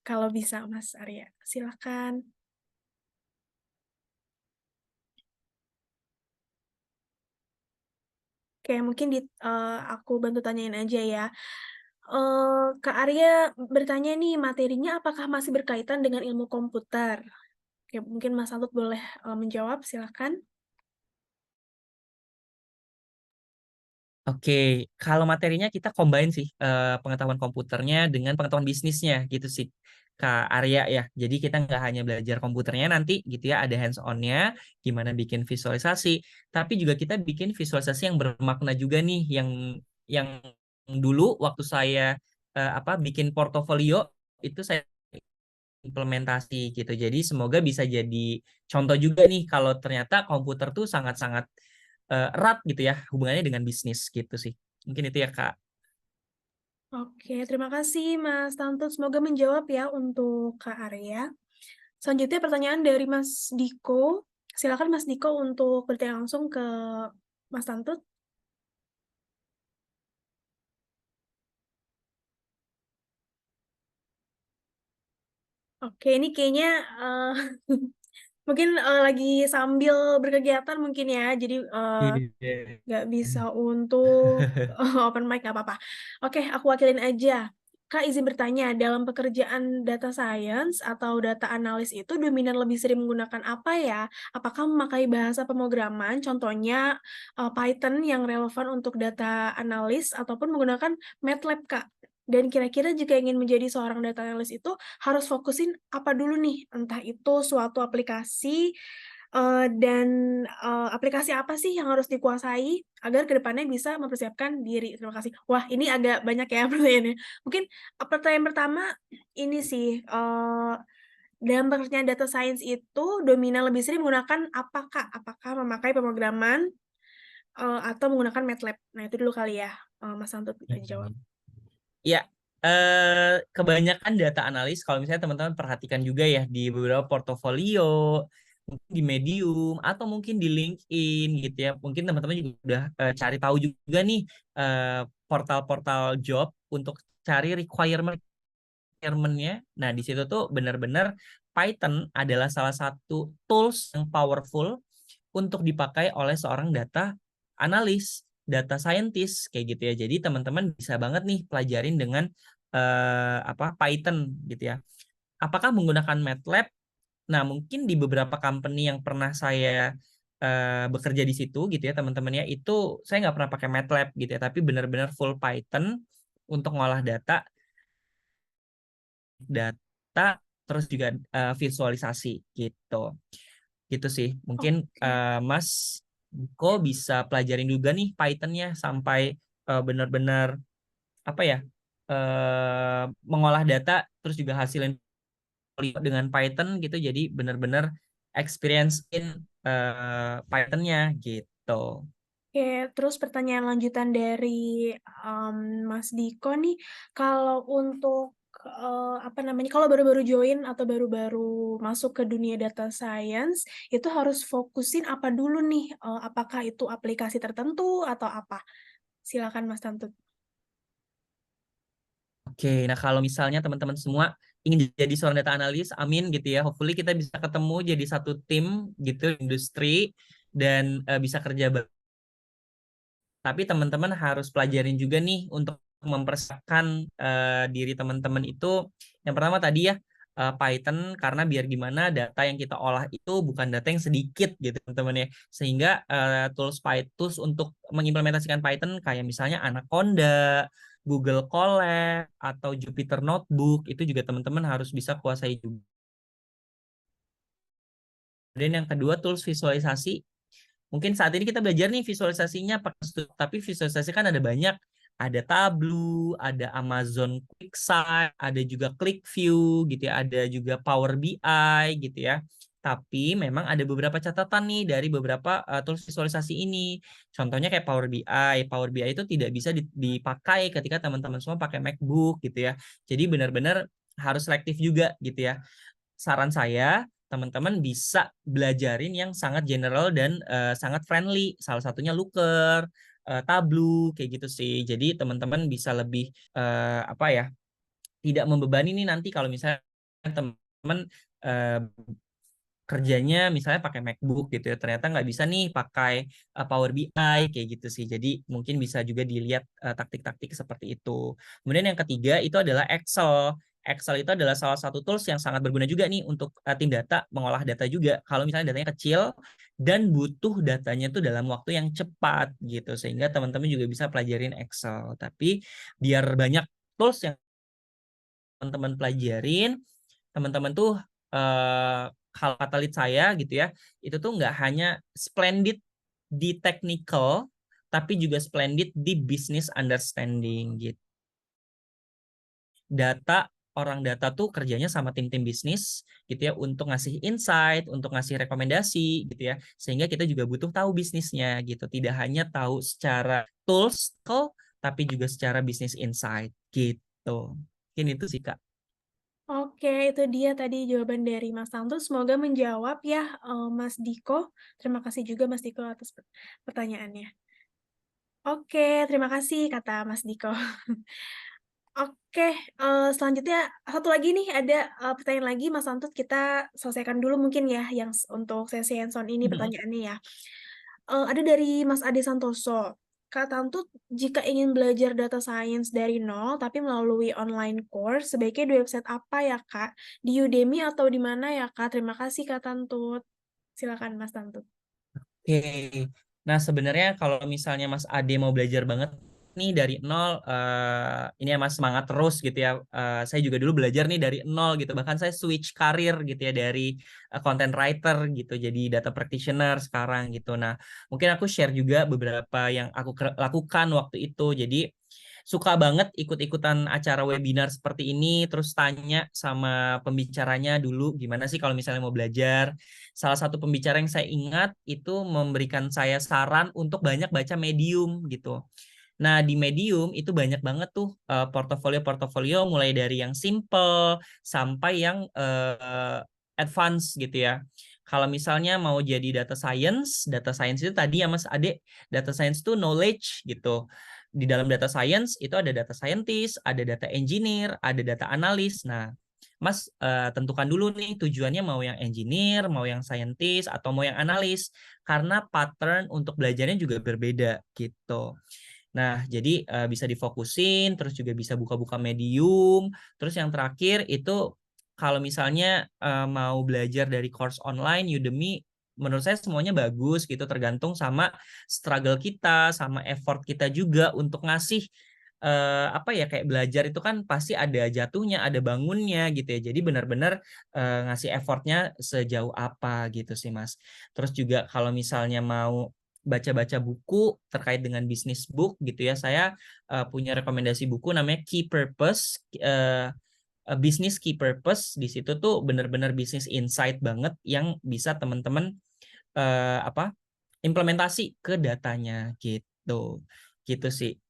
kalau bisa Mas Arya. Silakan. Oke, mungkin aku bantu tanyain aja ya. Kak Arya bertanya nih, materinya apakah masih berkaitan dengan ilmu komputer? Oke, mungkin Mas Tantut boleh menjawab, silakan. Oke, kalau materinya kita combine sih pengetahuan komputernya dengan pengetahuan bisnisnya gitu sih Kak Arya ya. Jadi kita nggak hanya belajar komputernya nanti gitu ya, ada hands on-nya, gimana bikin visualisasi, tapi juga kita bikin visualisasi yang bermakna juga nih, yang dulu waktu saya bikin portofolio itu saya implementasi gitu. Jadi semoga bisa jadi contoh juga nih kalau ternyata komputer tuh sangat-sangat erat gitu ya hubungannya dengan bisnis gitu sih. Mungkin itu ya Kak. Oke, terima kasih Mas Tantut. Semoga menjawab ya untuk Kak Arya. Selanjutnya pertanyaan dari Mas Diko. Silakan Mas Diko untuk bertanya langsung ke Mas Tantut. Oke, ini kayaknya mungkin lagi sambil berkegiatan mungkin ya, jadi Iya. nggak bisa untuk open mic, nggak apa-apa. Oke, aku wakilin aja. Kak, izin bertanya, dalam pekerjaan data science atau data analis itu dominan lebih sering menggunakan apa ya? Apakah memakai bahasa pemrograman, contohnya Python yang relevan untuk data analis, ataupun menggunakan MATLAB, Kak? Dan kira-kira jika ingin menjadi seorang data analis itu harus fokusin apa dulu nih? Entah itu suatu aplikasi dan aplikasi apa sih yang harus dikuasai agar kedepannya bisa mempersiapkan diri? Terima kasih. Wah, ini agak banyak ya pertanyaannya. Mungkin pertanyaan pertama ini sih, dalam pekerjaan data science itu dominan lebih sering menggunakan apa, Kak? Apakah memakai pemrograman atau menggunakan MATLAB? Nah, itu dulu kali ya, Mas Santut jawab. Ya, kebanyakan data analis kalau misalnya teman-teman perhatikan juga ya di beberapa portofolio, mungkin di Medium atau mungkin di LinkedIn gitu ya. Mungkin teman-teman juga udah cari tahu juga nih portal-portal job untuk cari requirement-nya. Nah, di situ tuh benar-benar Python adalah salah satu tools yang powerful untuk dipakai oleh seorang data analis, data scientist kayak gitu ya. Jadi teman-teman bisa banget nih pelajarin dengan Python gitu ya. Apakah menggunakan MATLAB? Nah, mungkin di beberapa company yang pernah saya bekerja di situ gitu ya teman-teman ya, itu saya nggak pernah pakai MATLAB gitu ya, tapi benar-benar full Python untuk ngolah data terus juga visualisasi gitu. Gitu sih. Mungkin Oke. Mas Diko bisa pelajarin juga nih Python-nya sampai benar-benar apa ya mengolah data terus juga hasilin dengan Python gitu. Jadi benar-benar experience in Python-nya gitu. Oke, terus pertanyaan lanjutan dari Mas Diko nih, kalau untuk kalau baru-baru join atau baru-baru masuk ke dunia data science, itu harus fokusin apa dulu nih? Apakah itu aplikasi tertentu atau apa? Silakan Mas Tantut. Oke, nah kalau misalnya teman-teman semua ingin jadi seorang data analis, amin gitu ya. Hopefully kita bisa ketemu jadi satu tim gitu industri dan bisa kerja bareng. Tapi teman-teman harus pelajarin juga nih untuk mempersiapkan diri teman-teman itu. Yang pertama tadi ya, Python karena biar gimana data yang kita olah itu bukan data yang sedikit gitu teman-teman ya. Sehingga tools untuk mengimplementasikan Python kayak misalnya Anaconda, Google Colab, atau Jupyter Notebook itu juga teman-teman harus bisa kuasai juga. Dan yang kedua tools visualisasi. Mungkin saat ini kita belajar nih visualisasinya pakai Studio, tapi visualisasi kan ada banyak. Ada Tableau, ada Amazon QuickSight, ada juga QlikView gitu ya, ada juga Power BI gitu ya. Tapi memang ada beberapa catatan nih dari beberapa tools visualisasi ini. Contohnya kayak Power BI. Power BI itu tidak bisa dipakai ketika teman-teman semua pakai MacBook gitu ya. Jadi benar-benar harus selektif juga gitu ya. Saran saya, teman-teman bisa belajarin yang sangat general dan sangat friendly. Salah satunya Looker, Tableau, kayak gitu sih. Jadi teman-teman bisa lebih apa ya, tidak membebani nih nanti kalau misalnya teman-teman eh, kerjanya misalnya pakai MacBook gitu ya, ternyata nggak bisa nih pakai Power BI kayak gitu sih. Jadi mungkin bisa juga dilihat taktik-taktik seperti itu. Kemudian yang ketiga itu adalah Excel. Excel itu adalah salah satu tools yang sangat berguna juga nih untuk tim data, mengolah data juga. Kalau misalnya datanya kecil dan butuh datanya itu dalam waktu yang cepat gitu, sehingga teman-teman juga bisa pelajarin Excel. Tapi biar banyak tools yang teman-teman pelajarin, teman-teman tuh hal katalit saya gitu ya, itu tuh nggak hanya splendid di technical, tapi juga splendid di business understanding gitu. Orang data tuh kerjanya sama tim-tim bisnis gitu ya untuk ngasih insight, untuk ngasih rekomendasi gitu ya. Sehingga kita juga butuh tahu bisnisnya gitu. Tidak hanya tahu secara tools, tapi juga secara bisnis insight gitu. Mungkin itu sih Kak. Oke, itu dia tadi jawaban dari Mas Tanto, semoga menjawab ya, Mas Diko. Terima kasih juga Mas Diko atas pertanyaannya. Oke, terima kasih kata Mas Diko. Oke, selanjutnya satu lagi nih ada, pertanyaan lagi Mas Santut, kita selesaikan dulu mungkin ya yang untuk sesi hands-on ini pertanyaannya ya. Ada dari Mas Ade Santoso, "Kak Tantut, jika ingin belajar data science dari nol tapi melalui online course, sebaiknya di website apa ya Kak? Di Udemy atau di mana ya Kak? Terima kasih Kak Tantut." Silakan Mas Tantut. Oke, nah sebenarnya kalau misalnya Mas Ade mau belajar banget nih dari nol, ini ya Mas semangat terus gitu ya. Saya juga dulu belajar nih dari nol gitu, bahkan saya switch karir gitu ya dari content writer gitu jadi data practitioner sekarang gitu. Nah mungkin aku share juga beberapa yang aku lakukan waktu itu. Jadi suka banget ikut-ikutan acara webinar seperti ini, terus tanya sama pembicaranya dulu gimana sih kalau misalnya mau belajar. Salah satu pembicara yang saya ingat itu memberikan saya saran untuk banyak baca Medium gitu. Nah, di Medium itu banyak banget tuh portofolio-portofolio mulai dari yang simple sampai yang advance gitu ya. Kalau misalnya mau jadi data science itu tadi ya Mas Ade, data science itu knowledge gitu. Di dalam data science itu ada data scientist, ada data engineer, ada data analis. Nah, Mas tentukan dulu nih tujuannya mau yang engineer, mau yang scientist, atau mau yang analis. Karena pattern untuk belajarnya juga berbeda gitu. Nah, jadi bisa difokusin, terus juga bisa buka-buka Medium. Terus yang terakhir itu kalau misalnya mau belajar dari course online, Udemy, menurut saya semuanya bagus gitu, tergantung sama struggle kita, sama effort kita juga untuk ngasih apa ya kayak belajar itu kan pasti ada jatuhnya, ada bangunnya gitu ya. Jadi benar-benar ngasih effortnya sejauh apa gitu sih Mas. Terus juga kalau misalnya mau baca-baca buku terkait dengan bisnis book gitu ya. Saya punya rekomendasi buku namanya Key Purpose, Business Key Purpose. Di situ tuh benar-benar bisnis insight banget yang bisa teman-teman apa implementasi ke datanya gitu. Gitu sih.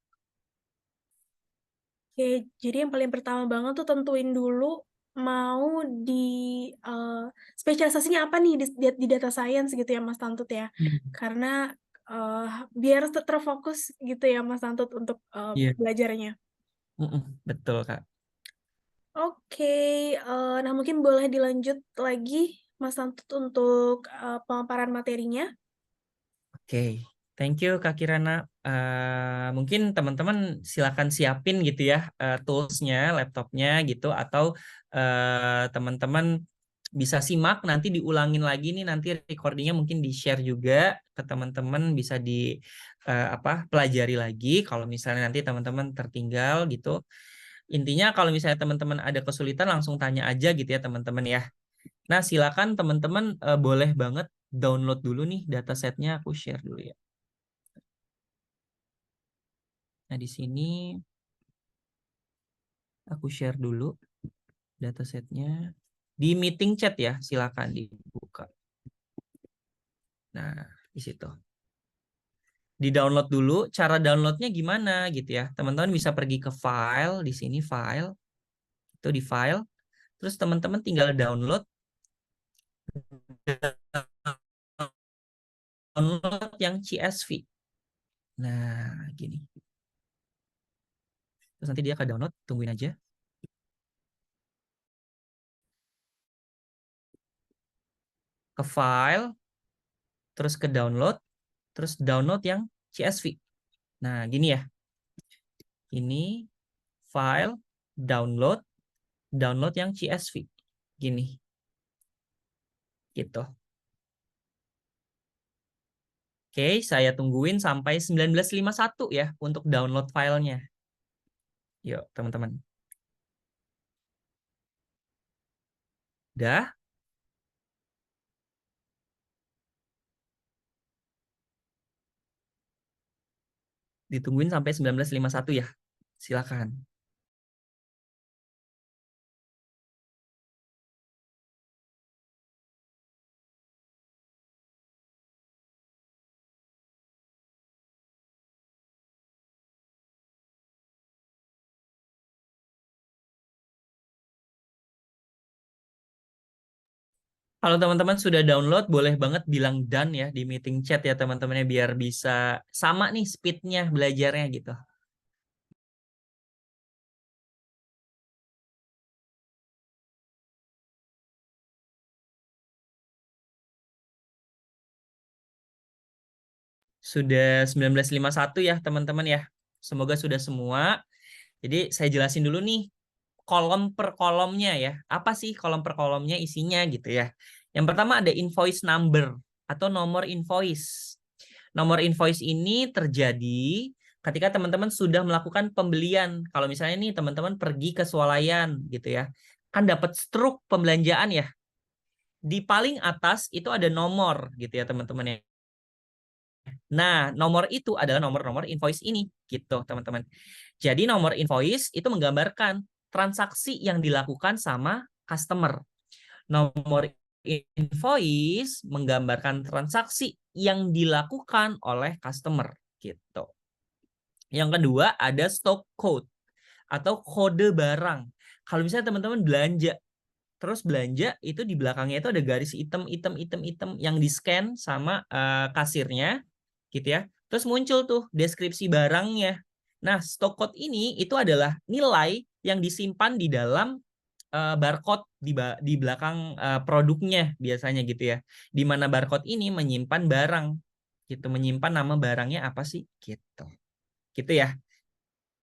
Oke, jadi yang paling pertama banget tuh tentuin dulu mau di eee, spesialisasinya apa nih di data science gitu ya, Mas Tantut ya. Hmm. Karena, eee, biar terfokus gitu ya, Mas Tantut untuk, Iya, belajarnya. betul Kak. Oke, nah mungkin boleh dilanjut lagi Mas Tantut untuk, pemaparan materinya? Oke, Thank you Kak Kirana. Mungkin teman-teman silakan siapin gitu ya toolsnya, laptopnya gitu, atau teman-teman bisa simak nanti diulangin lagi nih, nanti recordingnya mungkin di-share juga ke teman-teman, bisa di pelajari lagi kalau misalnya nanti teman-teman tertinggal gitu. Intinya kalau misalnya teman-teman ada kesulitan langsung tanya aja gitu ya teman-teman ya. Nah silakan teman-teman boleh banget download dulu nih datasetnya, aku share dulu ya. Nah, di sini aku share dulu datasetnya. Di meeting chat ya, silakan dibuka. Nah, di situ. Di-download dulu. Cara downloadnya gimana gitu ya. Teman-teman bisa pergi ke file, di sini file. Itu di file. Terus teman-teman tinggal download yang CSV. Nah, gini. Terus nanti dia akan download, tungguin aja. Ke file, terus ke download, terus download yang CSV. Nah, gini ya. Ini file, download yang CSV. Gini. Gitu. Oke, saya tungguin sampai 19.51 ya untuk download filenya. Yuk, teman-teman. Udah? Ditungguin sampai 19.51 ya. Silakan. Kalau teman-teman sudah download, boleh banget bilang done ya di meeting chat ya teman-temannya, biar bisa sama nih speednya belajarnya gitu. Sudah 19.51 ya teman-teman ya. Semoga sudah semua. Jadi saya jelasin dulu nih kolom per kolomnya ya. Apa sih kolom per kolomnya isinya gitu ya. Yang pertama ada invoice number atau nomor invoice. Nomor invoice ini terjadi ketika teman-teman sudah melakukan pembelian. Kalau misalnya nih teman-teman pergi ke swalayan gitu ya. Kan dapat struk pembelanjaan ya. Di paling atas itu ada nomor gitu ya teman-teman ya. Nah, nomor itu adalah nomor-nomor invoice ini gitu teman-teman. Jadi nomor invoice itu menggambarkan transaksi yang dilakukan sama customer. Nomor invoice menggambarkan transaksi yang dilakukan oleh customer gitu. Yang kedua ada stock code atau kode barang. Kalau misalnya teman-teman belanja, terus belanja itu di belakangnya itu ada garis hitam yang di-scan sama kasirnya gitu ya. Terus muncul tuh deskripsi barangnya. Nah, stock code ini itu adalah nilai yang disimpan di dalam barcode di belakang produknya biasanya gitu ya. Di mana barcode ini menyimpan barang gitu, menyimpan nama barangnya apa sih gitu. Gitu ya.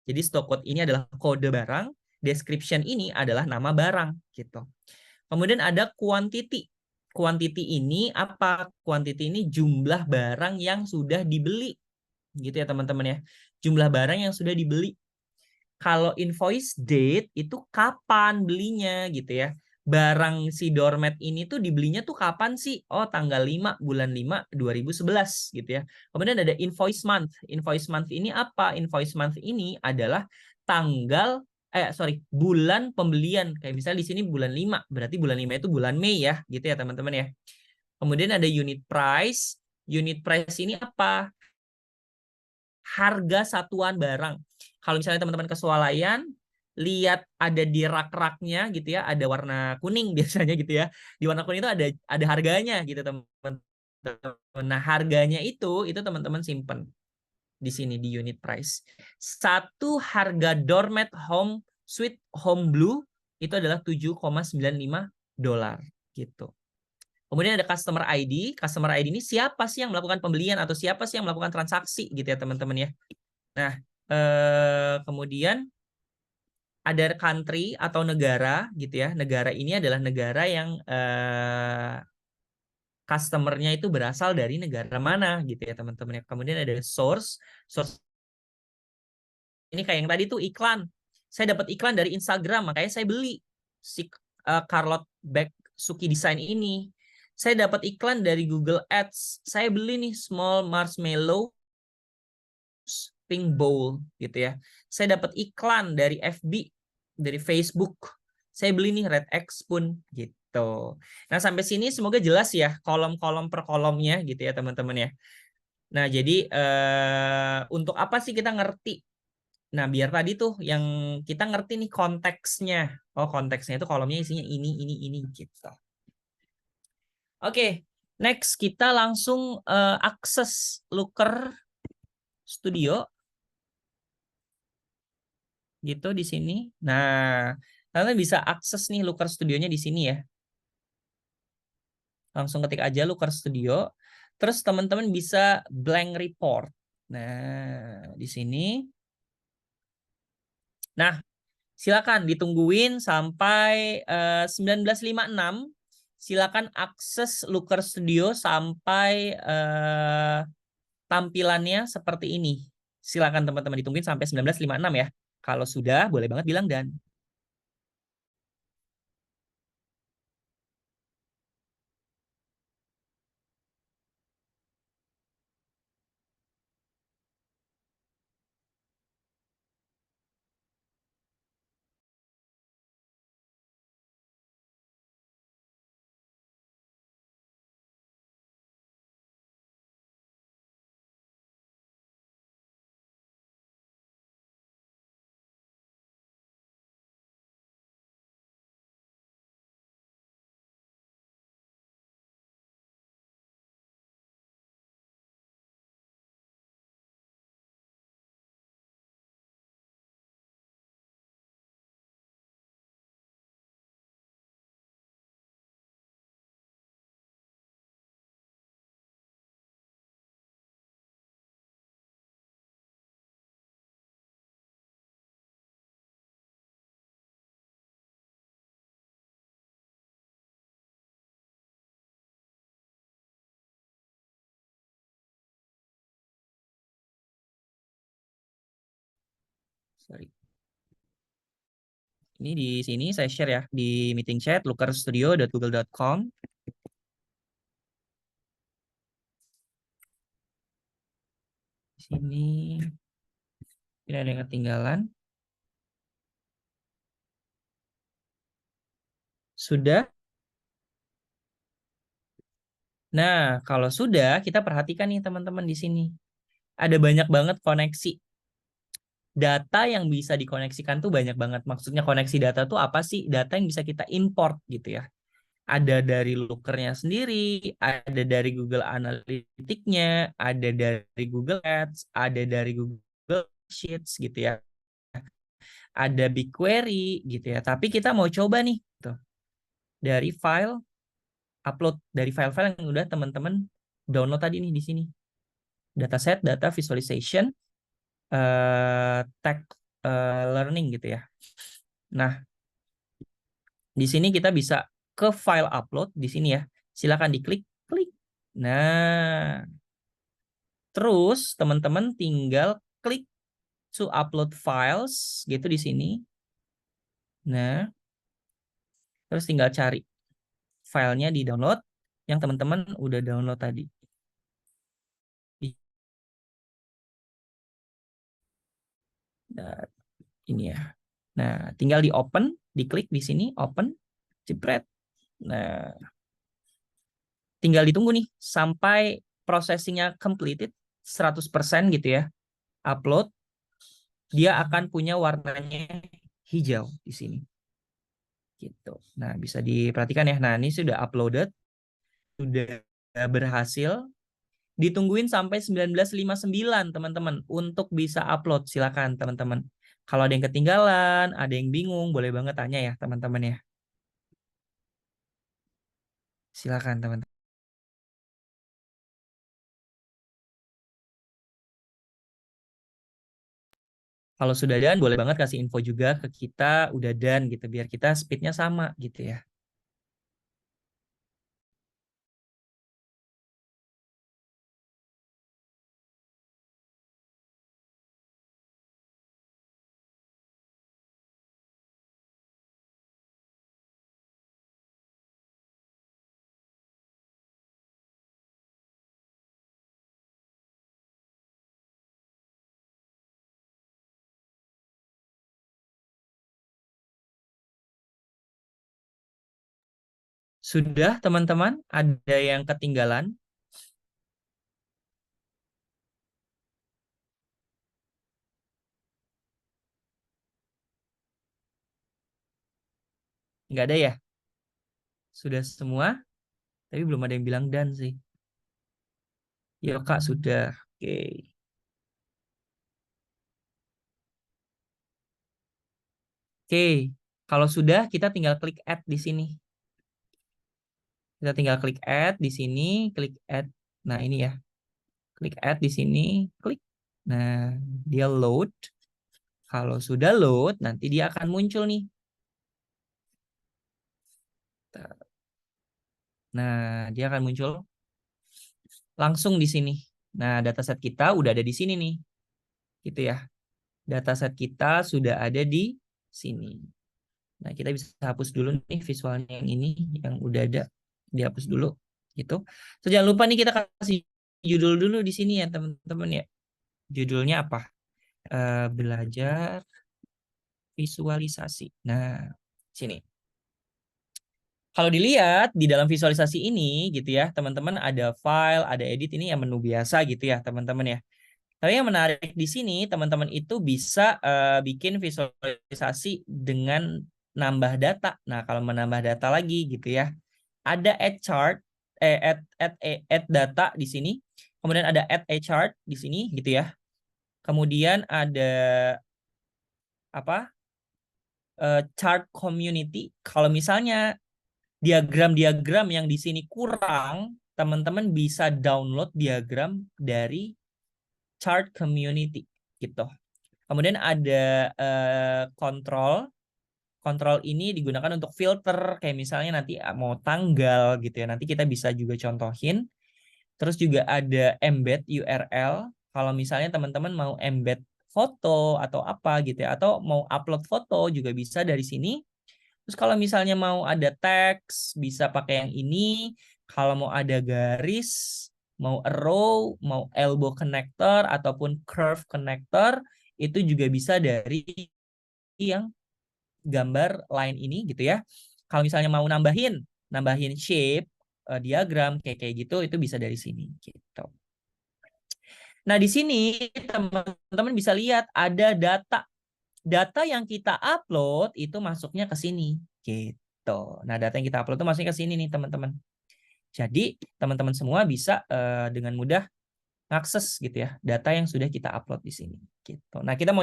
Jadi stock code ini adalah kode barang, description ini adalah nama barang gitu. Kemudian ada quantity. Quantity ini apa? Quantity ini jumlah barang yang sudah dibeli. Gitu ya teman-teman ya. Jumlah barang yang sudah dibeli. Kalau invoice date itu kapan belinya gitu ya. Barang si doormat ini tuh dibelinya tuh kapan sih? Oh, tanggal 5 bulan 5 2011 gitu ya. Kemudian ada invoice month. Invoice month ini apa? Invoice month ini adalah tanggal bulan pembelian. Kayak misalnya di sini bulan 5, berarti bulan 5 itu bulan Mei ya, gitu ya teman-teman ya. Kemudian ada unit price. Unit price ini apa? Harga satuan barang. Kalau misalnya teman-teman ke swalayan, lihat ada di rak-raknya gitu ya, ada warna kuning biasanya gitu ya. Di warna kuning itu ada harganya gitu teman-teman. Nah, harganya itu teman-teman simpen di sini di unit price. Satu harga doormat home suite home blue itu adalah $7,95 gitu. Kemudian ada customer ID. Customer ID ini siapa sih yang melakukan pembelian atau siapa sih yang melakukan transaksi gitu ya teman-teman ya. Nah, kemudian ada country atau negara gitu ya. Negara ini adalah negara yang customer-nya itu berasal dari negara mana gitu ya teman-teman ya. Kemudian ada source. Source ini kayak yang tadi tuh iklan. Saya dapat iklan dari Instagram, makanya saya beli si Charlotte Bag Suki Design ini. Saya dapat iklan dari Google Ads. Saya beli nih small marshmallow pink bowl gitu ya. Saya dapat iklan dari FB, dari Facebook. Saya beli nih Red X pun gitu. Nah, sampai sini semoga jelas ya kolom-kolom per kolomnya gitu ya teman-teman ya. Nah, jadi untuk apa sih kita ngerti? Nah, biar tadi tuh yang kita ngerti nih konteksnya. Oh, konteksnya itu kolomnya isinya ini gitu. Oke, next kita langsung akses Looker Studio gitu di sini. Nah, kalian bisa akses nih Looker Studionya di sini ya. Langsung ketik aja Looker Studio. Terus teman-teman bisa blank report. Nah, di sini. Nah, silakan ditungguin sampai 19.56. Silakan akses Looker Studio sampai tampilannya seperti ini. Silakan teman-teman ditungguin sampai 19.56 ya. Kalau sudah, boleh banget bilang dan. Sorry. Ini di sini saya share ya di meeting chat lookerstudio.google.com. Di sini tidak ada yang ketinggalan. Sudah? Nah, kalau sudah, kita perhatikan nih teman-teman di sini. Ada banyak banget koneksi. Data yang bisa dikoneksikan tuh banyak banget. Maksudnya koneksi data tuh apa sih? Data yang bisa kita import gitu ya. Ada dari Looker-nya sendiri, ada dari Google Analytics-nya, ada dari Google Ads, ada dari Google Sheets gitu ya. Ada BigQuery gitu ya. Tapi kita mau coba nih tuh, dari file upload dari file-file yang udah teman-teman download tadi nih di sini. Dataset, data visualization, tag learning gitu ya. Nah, di sini kita bisa ke file upload di sini ya. Silakan diklik, klik. Nah, terus teman-teman tinggal klik to upload files gitu di sini. Nah, terus tinggal cari filenya di download yang teman-teman udah download tadi. Nah, ini ya. Nah, tinggal di open, diklik di sini, open, jepret. Nah, tinggal ditunggu nih sampai processingnya completed 100% gitu ya. Upload, dia akan punya warnanya hijau di sini. Gitu. Nah, bisa diperhatikan ya. Nah, ini sudah uploaded, sudah berhasil. Ditungguin sampai 19.59 teman-teman untuk bisa upload. Silakan teman-teman. Kalau ada yang ketinggalan, ada yang bingung, boleh banget tanya ya teman-teman ya. Silakan teman-teman. Kalau sudah dan boleh banget kasih info juga ke kita udah dan gitu biar kita speednya sama gitu ya. Sudah teman-teman, ada yang ketinggalan? Nggak ada ya? Sudah semua? Tapi belum ada yang bilang dan sih. Ya Kak, sudah. Oke. Oke. Kalau sudah, kita tinggal klik add di sini. Kita tinggal klik add di sini, klik add. Nah, ini ya. Klik add di sini, klik. Nah, dia load. Kalau sudah load, nanti dia akan muncul nih. Nah, dia akan muncul langsung di sini. Nah, dataset kita udah ada di sini nih. Gitu ya. Dataset kita sudah ada di sini. Nah, kita bisa hapus dulu nih visualnya yang ini yang udah ada. Dihapus dulu gitu. Terus jangan lupa nih kita kasih judul dulu di sini ya, teman-teman ya. Judulnya apa? Belajar visualisasi. Nah, sini. Kalau dilihat di dalam visualisasi ini gitu ya, teman-teman ada file, ada edit ini yang menu biasa gitu ya, teman-teman ya. Tapi yang menarik di sini teman-teman itu bisa bikin visualisasi dengan nambah data. Nah, kalau menambah data lagi gitu ya, ada add chart, add data di sini. Kemudian ada add a chart di sini gitu ya. Kemudian ada apa? Chart community. Kalau misalnya diagram-diagram yang di sini kurang, teman-teman bisa download diagram dari chart community gitu. Kemudian ada kontrol. Kontrol ini digunakan untuk filter kayak misalnya nanti mau tanggal gitu ya. Nanti kita bisa juga contohin. Terus juga ada embed URL. Kalau misalnya teman-teman mau embed foto atau apa gitu ya, atau mau upload foto juga bisa dari sini. Terus kalau misalnya mau ada teks bisa pakai yang ini. Kalau mau ada garis, mau arrow, mau elbow connector ataupun curve connector itu juga bisa dari yang gambar line ini gitu ya. Kalau misalnya mau nambahin shape, diagram kayak kayak gitu itu bisa dari sini gitu. Nah, di sini teman-teman bisa lihat ada data. Data yang kita upload itu masuknya ke sini gitu. Nah, data yang kita upload itu masuknya ke sini nih, teman-teman. Jadi, teman-teman semua bisa dengan mudah akses gitu ya, data yang sudah kita upload di sini gitu. Nah, kita mau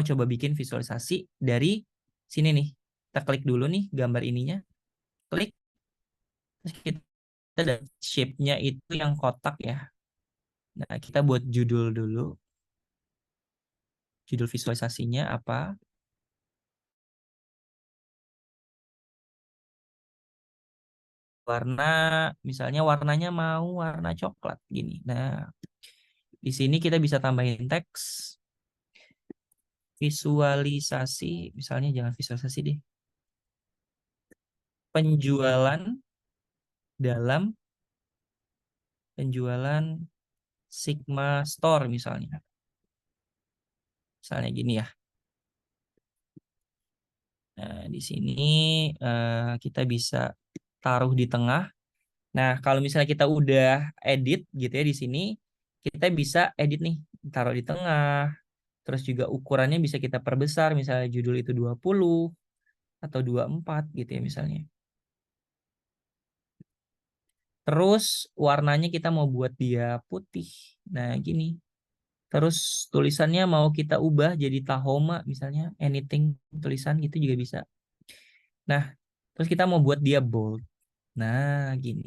coba bikin visualisasi dari sini nih. Kita klik dulu nih gambar ininya. Klik. Terus kita ada shape-nya itu yang kotak ya. Nah, kita buat judul dulu. Judul visualisasinya apa? Warna, misalnya warnanya mau warna coklat gini. Nah, di sini kita bisa tambahin teks. Visualisasi, misalnya jangan visualisasi deh. Penjualan dalam penjualan Sigma Store misalnya. Misalnya gini ya. Nah, di sini kita bisa taruh di tengah. Nah, kalau misalnya kita udah edit gitu ya di sini, kita bisa edit nih, taruh di tengah. Terus juga ukurannya bisa kita perbesar, misalnya judul itu 20 atau 24 gitu ya misalnya. Terus warnanya kita mau buat dia putih. Nah, gini. Terus tulisannya mau kita ubah jadi Tahoma misalnya, anything tulisan gitu juga bisa. Nah, terus kita mau buat dia bold. Nah, gini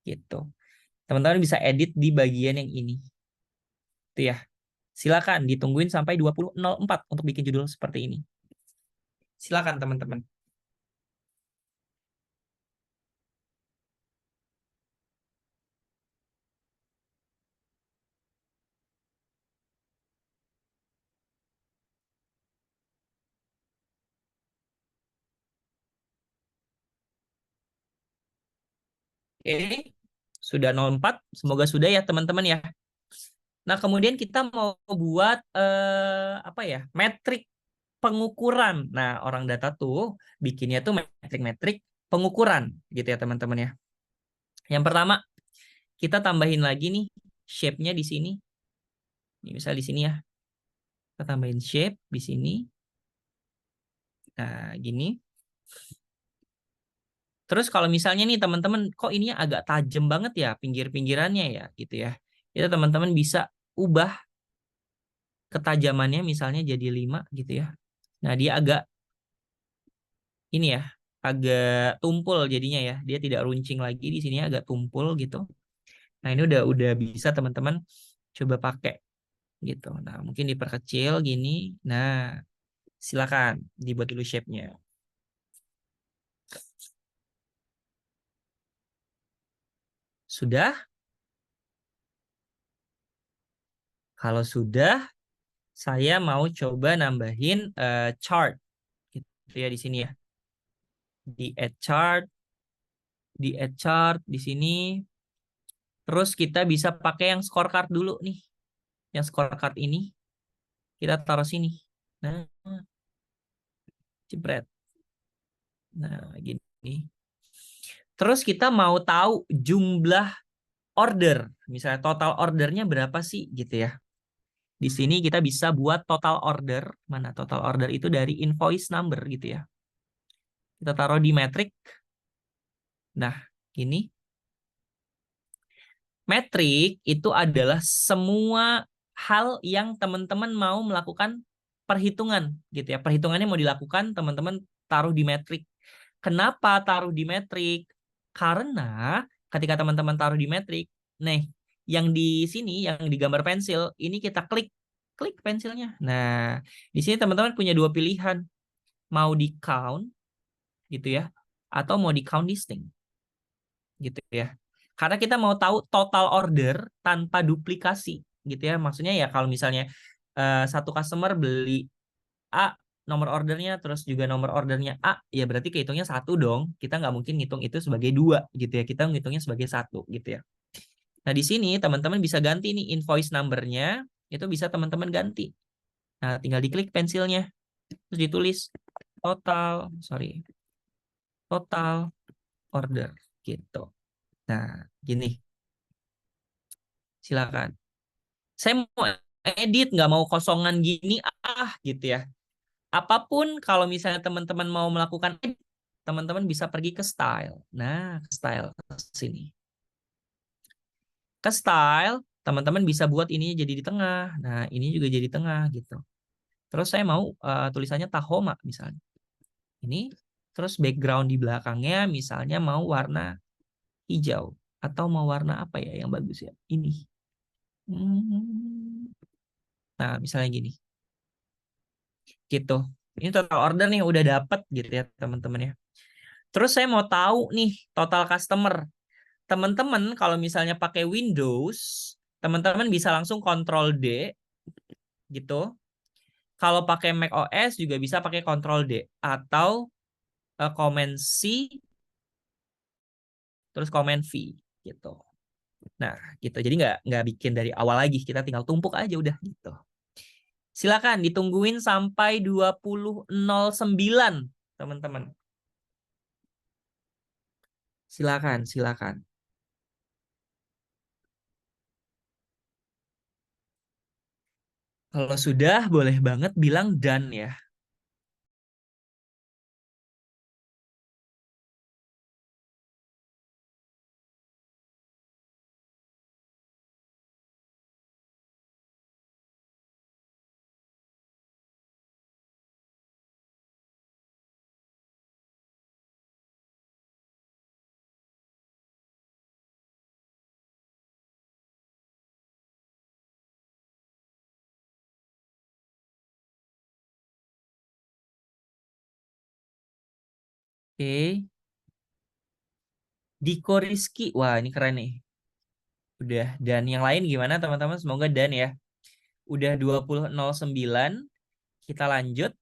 gitu. Teman-teman bisa edit di bagian yang ini. Itu ya. Silakan ditungguin sampai 20.04 untuk bikin judul seperti ini. Silakan teman-teman. Oke. Sudah 04. Semoga sudah ya teman-teman ya. Nah, kemudian kita mau buat apa ya? Metrik pengukuran. Nah, orang data tuh bikinnya tuh metrik-metrik pengukuran gitu ya teman-teman ya. Yang pertama, kita tambahin lagi nih shape-nya di sini. Ini misal di sini ya. Kita tambahin shape di sini. Nah, gini. Terus kalau misalnya nih teman-teman, kok ini agak tajam banget ya pinggir-pinggirannya ya gitu ya. Itu teman-teman bisa ubah ketajamannya misalnya jadi 5 gitu ya. Nah, dia agak ini ya, agak tumpul jadinya ya. Dia tidak runcing lagi di sini agak tumpul gitu. Nah, ini udah bisa teman-teman coba pakai gitu. Nah, mungkin diperkecil gini. Nah, silakan dibuat dulu shape-nya. Sudah? Kalau sudah, saya mau coba nambahin chart gitu ya di sini ya. Di add chart di sini. Terus kita bisa pakai yang scorecard dulu nih. Yang scorecard ini kita taruh sini. Nah, jebret. Nah, gini. Terus kita mau tahu jumlah order. Misalnya total ordernya berapa sih gitu ya. Di sini kita bisa buat total order. Mana total order itu dari invoice number gitu ya. Kita taruh di metrik. Nah, ini. Metrik itu adalah semua hal yang teman-teman mau melakukan perhitungan gitu ya. Perhitungannya mau dilakukan, teman-teman taruh di metrik. Kenapa taruh di metrik? Karena ketika teman-teman taruh di metrik, nih, yang di sini yang di gambar pensil, ini kita klik pensilnya. Nah, di sini teman-teman punya dua pilihan, mau di count gitu ya, atau mau di count distinct gitu ya. Karena kita mau tahu total order tanpa duplikasi gitu ya. Maksudnya ya kalau misalnya satu customer beli A nomor ordernya terus juga nomor ordernya A, ya berarti kehitungnya satu dong. Kita nggak mungkin ngitung itu sebagai dua gitu ya. Kita ngitungnya sebagai satu gitu ya. Nah, di sini teman-teman bisa ganti nih invoice number-nya, itu bisa teman-teman ganti. Nah, tinggal diklik pensilnya terus ditulis total order gitu. Nah, gini, silakan. Saya mau edit, nggak mau kosongan gini, gitu ya. Apapun kalau misalnya teman-teman mau melakukan edit, teman-teman bisa pergi ke style. Nah, ke style ke sini. Ke style, teman-teman bisa buat ini jadi di tengah. Nah, ini juga jadi tengah gitu. Terus saya mau tulisannya Tahoma misalnya. Ini terus background di belakangnya misalnya mau warna hijau atau mau warna apa ya yang bagus ya? Ini. Nah, misalnya gini. Gitu. Ini total order nih udah dapet gitu ya teman-teman ya. Terus saya mau tahu nih total customer. Teman-teman kalau misalnya pakai Windows, teman-teman bisa langsung Control D gitu. Kalau pakai Mac OS juga bisa pakai Control D atau Command C terus Command V gitu. Nah, gitu. Jadi nggak bikin dari awal lagi, kita tinggal tumpuk aja udah gitu. Silakan ditungguin sampai 20.09 teman-teman. Silakan. Kalau sudah, boleh banget bilang done ya. Oke. Diko Rizky. Wah, ini keren nih. Udah. Dan yang lain gimana teman-teman? Semoga dan ya. Udah 20.09. Kita lanjut.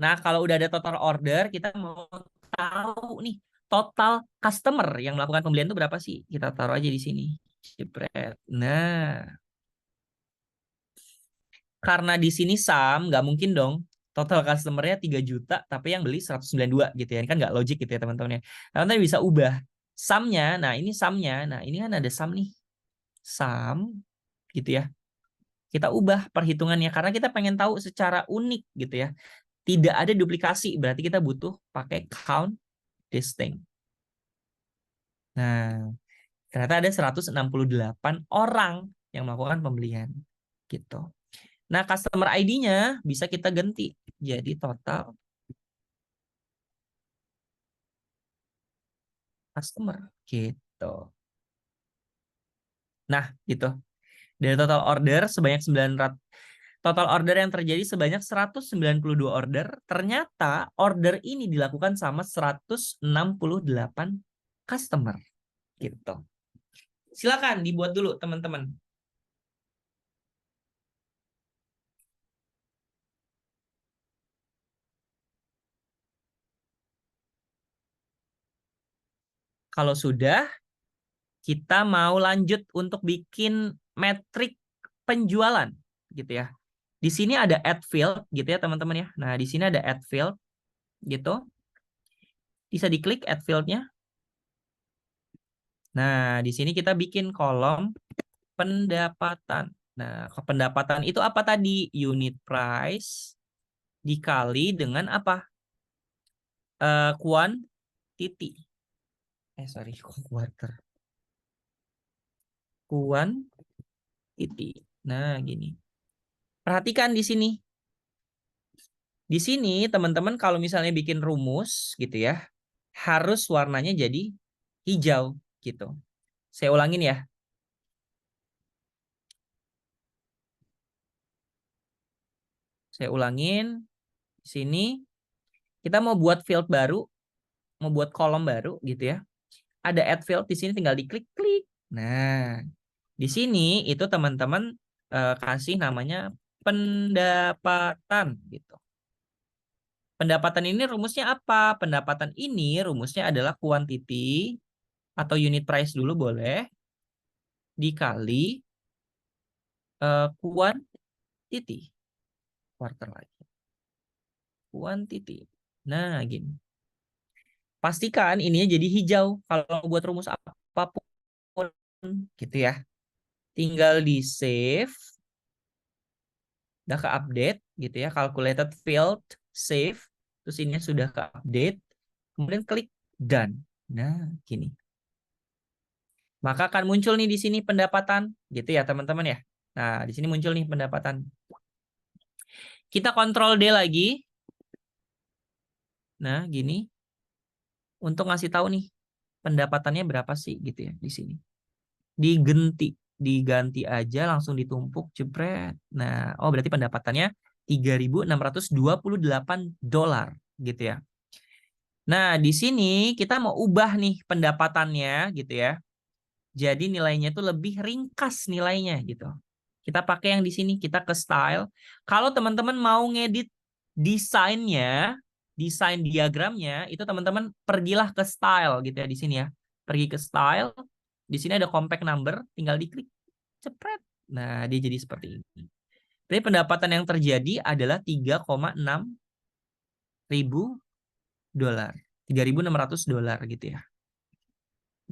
Nah, kalau udah ada total order, kita mau tahu nih total customer yang melakukan pembelian itu berapa sih? Kita taruh aja di sini. Jepret. Nah, karena di sini sum, nggak mungkin dong total customer-nya 3 juta, tapi yang beli 192 gitu ya. Ini kan nggak logik gitu ya teman-teman ya. Teman-teman bisa ubah sum-nya. Nah, ini sum-nya. Nah, ini kan ada sum nih. Sum gitu ya. Kita ubah perhitungannya karena kita pengen tahu secara unik gitu ya. Tidak ada duplikasi, berarti kita butuh pakai count distinct. Nah, ternyata ada 168 orang yang melakukan pembelian gitu. Nah, customer ID-nya bisa kita ganti jadi total customer gitu. Nah, gitu. Dari total order sebanyak 900, total order yang terjadi sebanyak 192 order, ternyata order ini dilakukan sama 168 customer gitu. Silakan dibuat dulu teman-teman. Kalau sudah, kita mau lanjut untuk bikin metrik penjualan gitu ya. Di sini ada add field gitu ya teman-teman ya. Nah, di sini ada add field gitu. Bisa diklik add field-nya. Nah, di sini kita bikin kolom pendapatan. Nah, pendapatan itu apa tadi? Unit price dikali dengan apa? Quantity. Sorry, quarter. Quantity. Nah, gini. Perhatikan di sini. Di sini teman-teman kalau misalnya bikin rumus gitu ya, harus warnanya jadi hijau gitu. Saya ulangin ya. Saya ulangin. Di sini kita mau buat field baru, mau buat kolom baru gitu ya. Ada add field di sini tinggal diklik-klik. Nah, di sini itu teman-teman kasih namanya pendapatan gitu. Pendapatan ini rumusnya apa? Pendapatan ini rumusnya adalah quantity atau unit price dulu boleh dikali quantity. Quarter lagi. Quantity. Nah, gini. Pastikan ininya jadi hijau kalau buat rumus apapun gitu ya. Tinggal di save, udah ke update gitu ya, calculated field, save, terus ini sudah ke update, kemudian klik done. Nah, gini. Maka akan muncul nih di sini pendapatan gitu ya, teman-teman ya. Nah, di sini muncul nih pendapatan. Kita kontrol D lagi. Nah, gini. Untuk ngasih tahu nih pendapatannya berapa sih gitu ya di sini. Diganti aja langsung ditumpuk jebret. Nah, oh berarti pendapatannya $3.628 gitu ya. Nah, di sini kita mau ubah nih pendapatannya gitu ya. Jadi nilainya itu lebih ringkas nilainya gitu. Kita pakai yang di sini, kita ke style. Kalau teman-teman mau ngedit desainnya, desain diagramnya, itu teman-teman pergilah ke style gitu ya di sini ya. Pergi ke style, di sini ada compact number, tinggal diklik, cepret. Nah, dia jadi seperti ini. Jadi pendapatan yang terjadi adalah 3,6 ribu dolar. $3.600 gitu ya.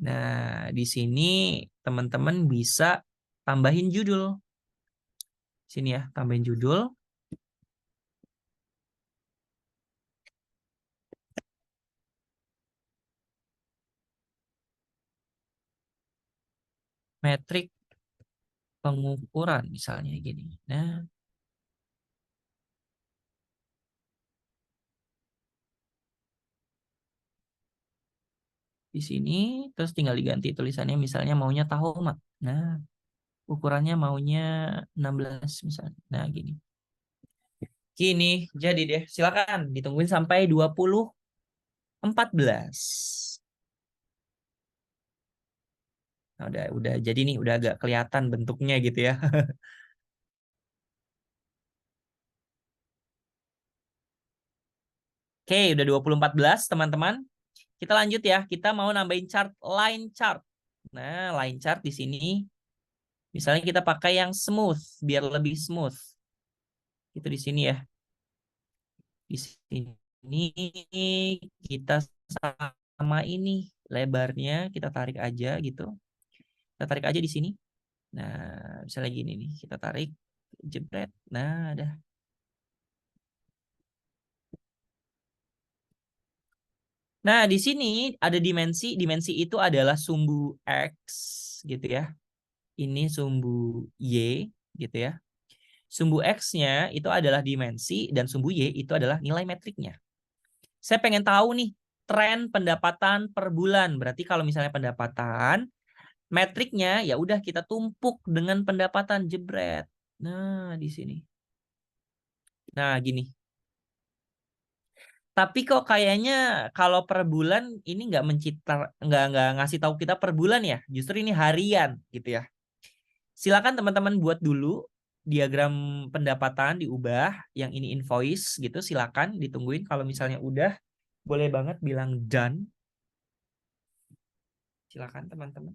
Nah, di sini teman-teman bisa tambahin judul. Sini ya, tambahin judul. Metrik pengukuran misalnya gini. Nah, di sini terus tinggal diganti tulisannya misalnya maunya tahomat. Nah, ukurannya maunya 16 misalnya. Nah, gini. Gini, jadi deh. Silakan ditungguin sampai 20 14. Nah, udah jadi nih, udah agak kelihatan bentuknya gitu ya. Oke, udah 2014 teman-teman. Kita lanjut ya. Kita mau nambahin chart, line chart. Nah, line chart di sini misalnya kita pakai yang smooth biar lebih smooth. Itu di sini ya. Di sini kita sama ini lebarnya kita tarik aja gitu. Kita tarik aja di sini. Nah, misalnya gini nih, kita tarik jebret. Nah, ada. Nah, di sini ada dimensi. Dimensi itu adalah sumbu X gitu ya. Ini sumbu Y gitu ya. Sumbu X-nya itu adalah dimensi dan sumbu Y itu adalah nilai metriknya. Saya pengen tahu nih tren pendapatan per bulan. Berarti kalau misalnya pendapatan, metriknya ya udah kita tumpuk dengan pendapatan jebret. Nah, di sini. Nah, gini. Tapi kok kayaknya kalau per bulan ini nggak ngasih tahu kita per bulan ya. Justru ini harian gitu ya. Silakan teman-teman buat dulu diagram pendapatan diubah, yang ini invoice gitu. Silakan ditungguin. Kalau misalnya udah, boleh banget bilang done. Silakan teman-teman.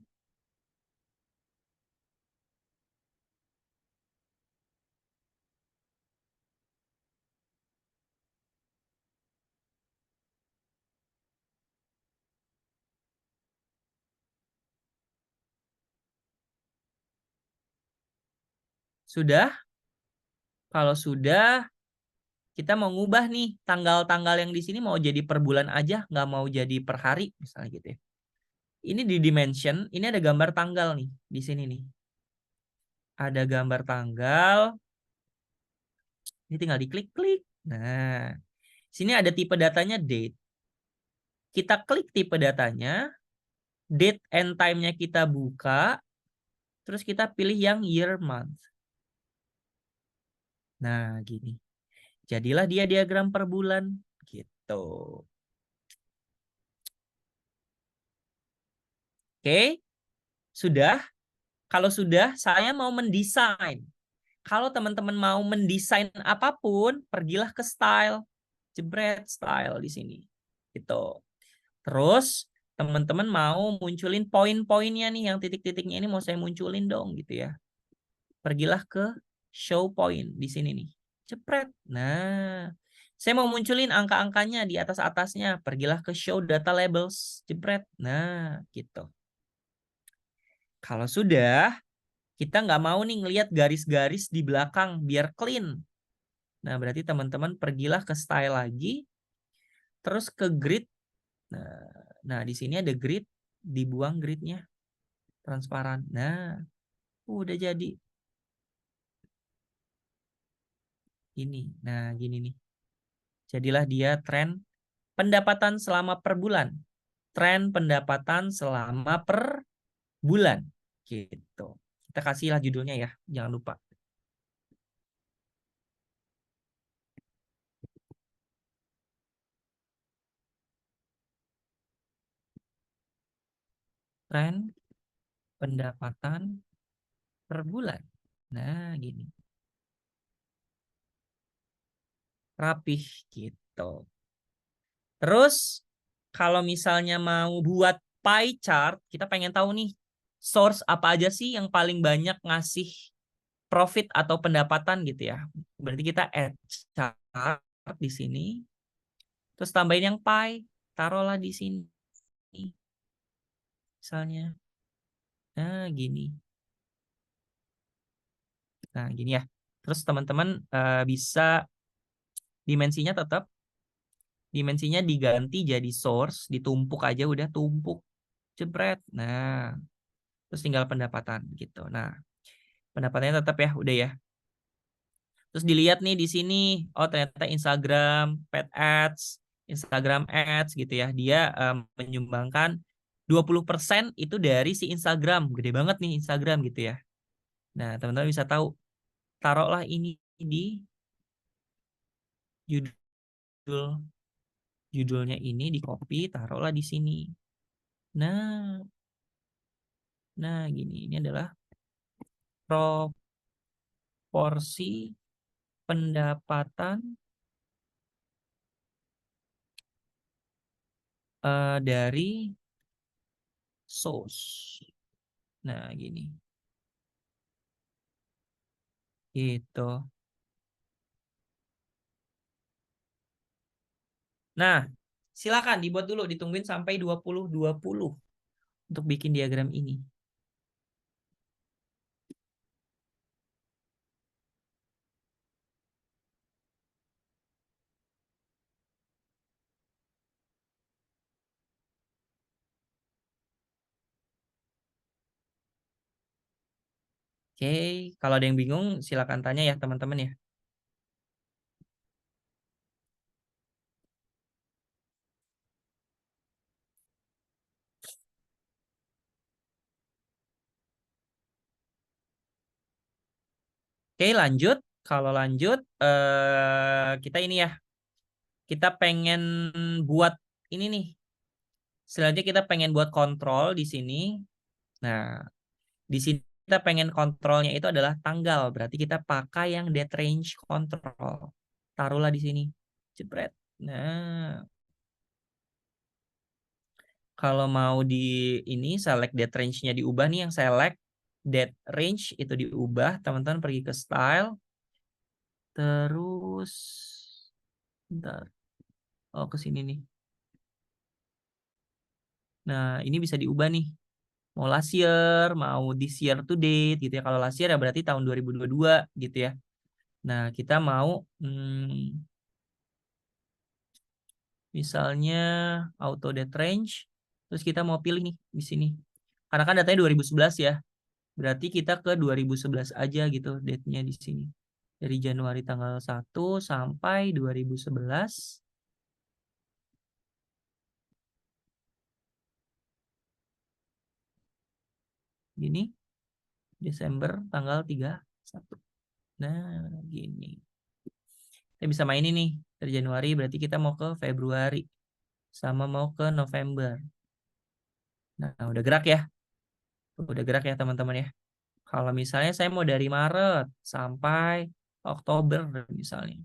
Sudah? Kalau sudah, kita mau ngubah nih tanggal-tanggal yang di sini mau jadi per bulan aja, nggak mau jadi per hari misalnya gitu ya. Ini di dimension, ini ada gambar tanggal nih di sini nih. Ada gambar tanggal, ini tinggal diklik-klik. Nah, sini ada tipe datanya date. Kita klik tipe datanya, date and time-nya kita buka, terus kita pilih yang year month. Nah, gini. Jadilah dia diagram per bulan gitu. Oke, sudah. Kalau sudah, saya mau mendesain. Kalau teman-teman mau mendesain apapun, pergilah ke style. Jebret style di sini. Gitu. Terus teman-teman mau munculin poin-poinnya nih, yang titik-titiknya ini mau saya munculin dong gitu ya. Pergilah ke show point di sini nih. Jepret. Nah, saya mau munculin angka-angkanya di atas-atasnya. Pergilah ke show data labels. Jepret. Nah, gitu. Kalau sudah, kita nggak mau nih ngelihat garis-garis di belakang biar clean. Nah, berarti teman-teman pergilah ke style lagi, terus ke grid. Nah, di sini ada grid, dibuang gridnya, transparan. Nah, udah jadi. Ini. Nah, gini nih. Jadilah dia tren pendapatan selama per bulan. Tren pendapatan selama per bulan. Gitu. Kita kasihlah judulnya ya, jangan lupa. Tren pendapatan per bulan. Nah, gini. Rapih gitu. Terus kalau misalnya mau buat pie chart, kita pengen tahu nih source apa aja sih yang paling banyak ngasih profit atau pendapatan gitu ya. Berarti kita add chart di sini. Terus tambahin yang pie, taruhlah di sini. Misalnya. Nah, gini. Nah, gini ya. Terus teman-teman bisa dimensinya tetap. Dimensinya diganti jadi source. Ditumpuk aja udah tumpuk. Jebret. Nah, terus tinggal pendapatan gitu. Nah, pendapatannya tetap ya, udah ya. Terus dilihat nih di sini, oh ternyata Instagram, paid ads, Instagram ads gitu ya. Dia menyumbangkan 20% itu dari si Instagram. Gede banget nih Instagram gitu ya. Nah, teman-teman bisa tahu, taruhlah ini di judul Judulnya ini di copy, taruhlah di sini. Nah, gini. Ini adalah proporsi pendapatan dari source. Nah, gini. Gitu. Nah, silakan dibuat dulu, ditungguin sampai 2020 untuk bikin diagram ini. Oke, kalau ada yang bingung silakan tanya ya teman-teman ya. Oke, lanjut. Kalau lanjut, kita ini ya, kita pengen buat ini nih. Selanjutnya kita pengen buat kontrol di sini. Nah, di sini kita pengen kontrolnya itu adalah tanggal. Berarti kita pakai yang date range control. Taruhlah di sini. Jepret. Nah, kalau mau di ini select date range-nya diubah nih, yang select date range itu diubah, teman-teman pergi ke style. Terus bentar. Oh, ke sini nih. Nah, ini bisa diubah nih. Mau last year, mau this year to date gitu ya. Kalau last year ya berarti tahun 2022 gitu ya. Nah, kita mau misalnya auto date range, terus kita mau pilih nih di sini. Karena kan datanya 2011 ya. Berarti kita ke 2011 aja gitu date-nya di sini. Dari Januari tanggal 1 sampai 2011. Gini, Desember tanggal 31. Nah, gini. Kita bisa main ini nih. Dari Januari berarti kita mau ke Februari. Sama mau ke November. Nah, udah gerak ya. Udah gerak ya teman-teman ya. Kalau misalnya saya mau dari Maret sampai Oktober misalnya.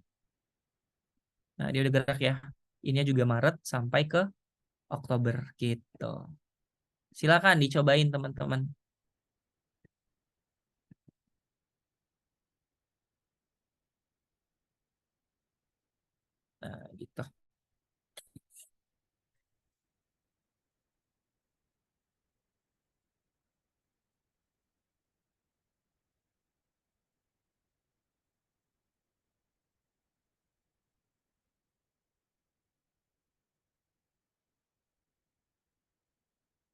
Nah, dia udah gerak ya. Ini juga Maret sampai ke Oktober gitu. Silakan dicobain teman-teman. Nah, gitu.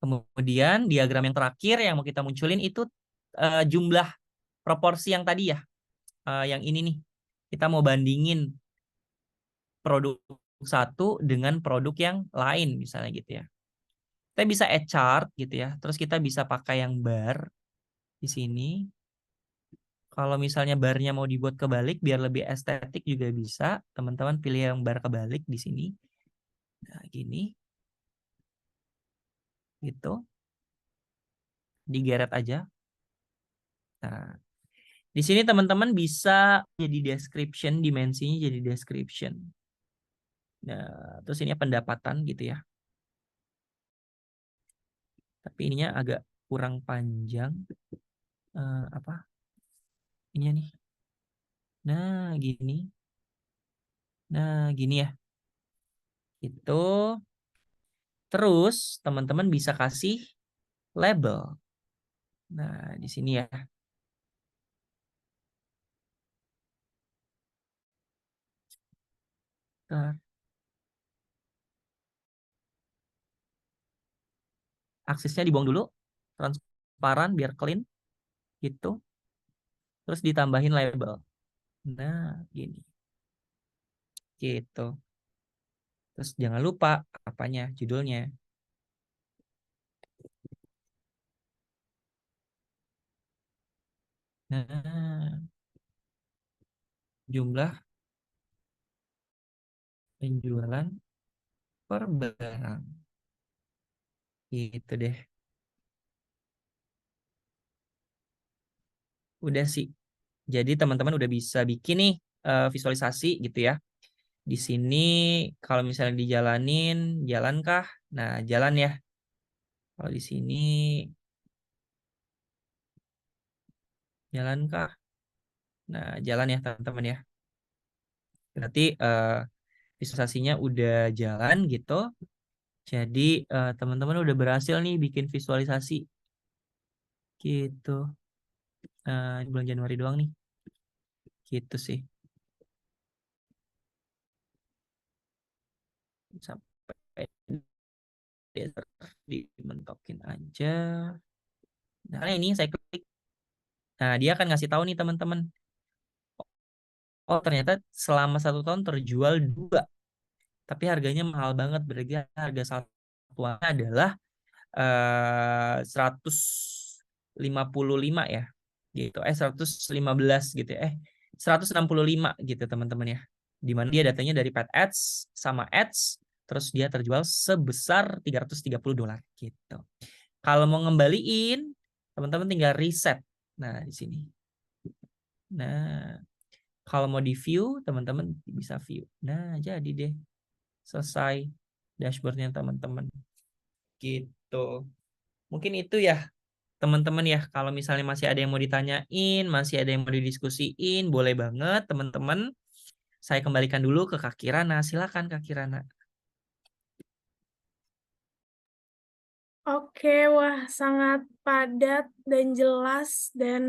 Kemudian diagram yang terakhir yang mau kita munculin itu jumlah proporsi yang tadi ya. Yang ini nih. Kita mau bandingin produk satu dengan produk yang lain misalnya gitu ya. Kita bisa add chart gitu ya. Terus kita bisa pakai yang bar di sini. Kalau misalnya barnya mau dibuat kebalik biar lebih estetik juga bisa. Teman-teman pilih yang bar kebalik di sini. Nah, gini. Gitu. Digeret aja. Nah, di sini teman-teman bisa jadi description, dimensinya jadi description. Nah, terus ini pendapatan gitu ya. Tapi ininya agak kurang panjang. Apa? Ini nih. Nah, gini. Nah, gini ya. Itu. Terus teman-teman bisa kasih label. Nah, di sini ya. Nah, aksesnya dibuang dulu. Transparan biar clean. Gitu. Terus ditambahin label. Nah, gini. Gitu. Terus jangan lupa apanya, judulnya. Nah, jumlah penjualan per barang. Gitu deh. Udah sih. Jadi teman-teman udah bisa bikin nih visualisasi gitu ya. Di sini kalau misalnya dijalanin, jalankah? Nah, jalan ya. Kalau di sini jalankah? Nah, jalan ya teman-teman ya. Berarti visualisasinya udah jalan gitu. Jadi teman-teman udah berhasil nih bikin visualisasi gitu. Di bulan Januari doang nih. Gitu sih. Sampai dimentokin aja. Nah, ini saya klik. Nah, dia akan ngasih tahu nih teman-teman. Oh, ternyata selama 1 tahun terjual 2. Tapi harganya mahal banget. Berarti harga satuannya adalah 155 ya. Gitu. 115 gitu ya. 165 gitu teman-teman ya. Di mana dia datanya dari paid ads sama ads. Terus dia terjual sebesar $330 gitu. Kalau mau ngembaliin, teman-teman tinggal reset. Nah, di sini. Nah, kalau mau di view, teman-teman bisa view. Nah, jadi deh. Selesai dashboardnya teman-teman. Gitu. Mungkin itu ya, teman-teman ya. Kalau misalnya masih ada yang mau ditanyain, masih ada yang mau didiskusiin, boleh banget teman-teman. Saya kembalikan dulu ke Kak Kirana. Silakan Kak Kirana. Oke, wah sangat padat dan jelas dan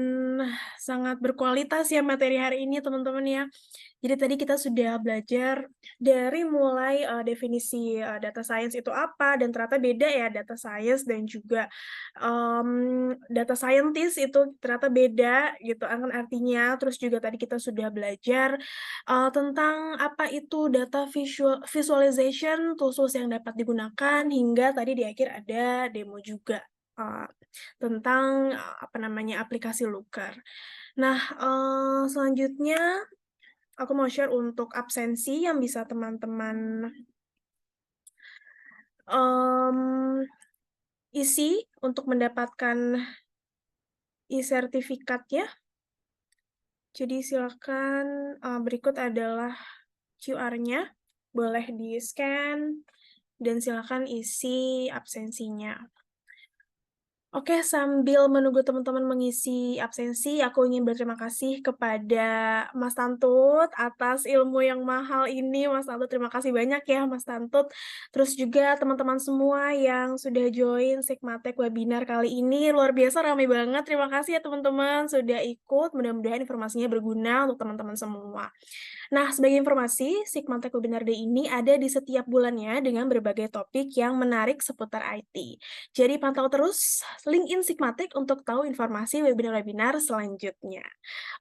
sangat berkualitas ya materi hari ini teman-teman ya. Jadi tadi kita sudah belajar dari mulai definisi data science itu apa dan ternyata beda ya data science dan juga data scientist itu ternyata beda gitu kan artinya. Terus juga tadi kita sudah belajar tentang apa itu data visualization, tools yang dapat digunakan, hingga tadi di akhir ada demo juga tentang apa namanya aplikasi Looker. Nah, selanjutnya aku mau share untuk absensi yang bisa teman-teman isi untuk mendapatkan e-sertifikat ya. Jadi silakan berikut adalah QR-nya, boleh di-scan dan silakan isi absensinya. Oke, sambil menunggu teman-teman mengisi absensi, aku ingin berterima kasih kepada Mas Tantut atas ilmu yang mahal ini. Mas Tantut, terima kasih banyak ya, Mas Tantut. Terus juga teman-teman semua yang sudah join Sigmatek webinar kali ini. Luar biasa, ramai banget. Terima kasih ya teman-teman sudah ikut. Mudah-mudahan informasinya berguna untuk teman-teman semua. Nah, sebagai informasi, Sigmatek Webinar Day ini ada di setiap bulannya dengan berbagai topik yang menarik seputar IT. Jadi pantau terus LinkedIn Sigmatek untuk tahu informasi webinar-webinar selanjutnya.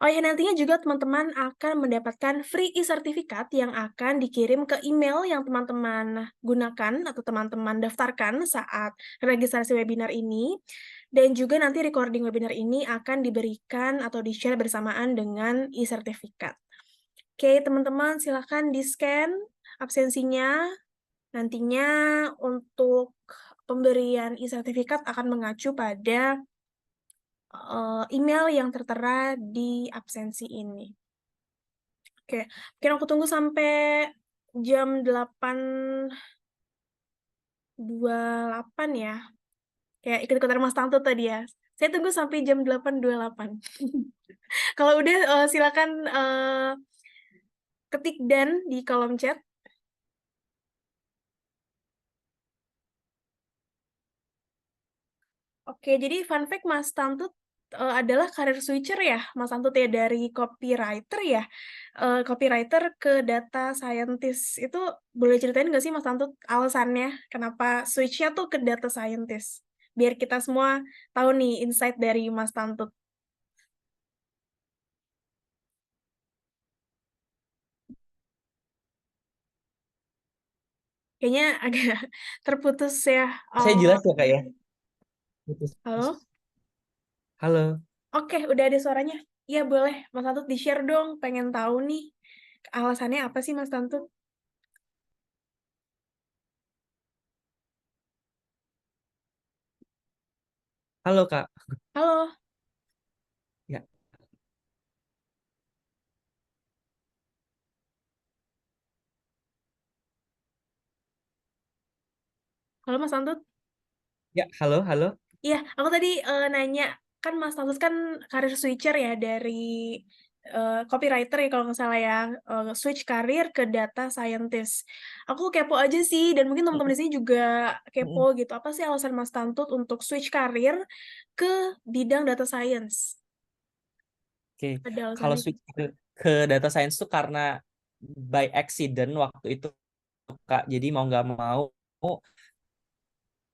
Oh ya, nantinya juga teman-teman akan mendapatkan free e-sertifikat yang akan dikirim ke email yang teman-teman gunakan atau teman-teman daftarkan saat registrasi webinar ini. Dan juga nanti recording webinar ini akan diberikan atau di-share bersamaan dengan e-sertifikat. Oke, teman-teman silakan di-scan absensinya. Nantinya untuk pemberian e-sertifikat akan mengacu pada email yang tertera di absensi ini. Oke, mungkin aku tunggu sampai jam 8.28 ya. Kayak ikut-ikutan Mas Tanto tadi ya. Saya tunggu sampai jam 8.28. Kalau udah silakan ketik dan di kolom chat. Oke, jadi fun fact Mas Tantut adalah karir switcher ya, Mas Tantut ya dari copywriter ya, copywriter ke data scientist. Itu boleh ceritain nggak sih Mas Tantut alasannya kenapa switch-nya tuh ke data scientist? Biar kita semua tahu nih insight dari Mas Tantut. Kayaknya agak terputus ya. Saya jelas ya Kak ya? Putus. Halo? Halo. Oke, udah ada suaranya. Iya boleh, Mas Tantut di-share dong. Pengen tahu nih alasannya apa sih Mas Tantut? Halo Kak. Halo, Ya, halo Mas Tantut. ya, halo, halo. Iya, aku tadi nanya, kan Mas Tantut kan karir switcher ya dari copywriter ya kalau nggak salah ya, switch karir ke data scientist. Aku kepo aja sih, dan mungkin teman-teman di sini juga kepo Mm-mm. gitu. Apa sih alasan Mas Tantut untuk switch karir ke bidang data science? Oke, Ada kalau alasannya? switch ke data science tuh karena by accident waktu itu Kak. Jadi mau nggak mau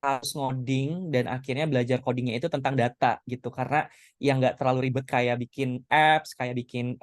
harus ngoding dan akhirnya belajar codingnya itu tentang data gitu. Karena yang nggak terlalu ribet kayak bikin apps, kayak bikin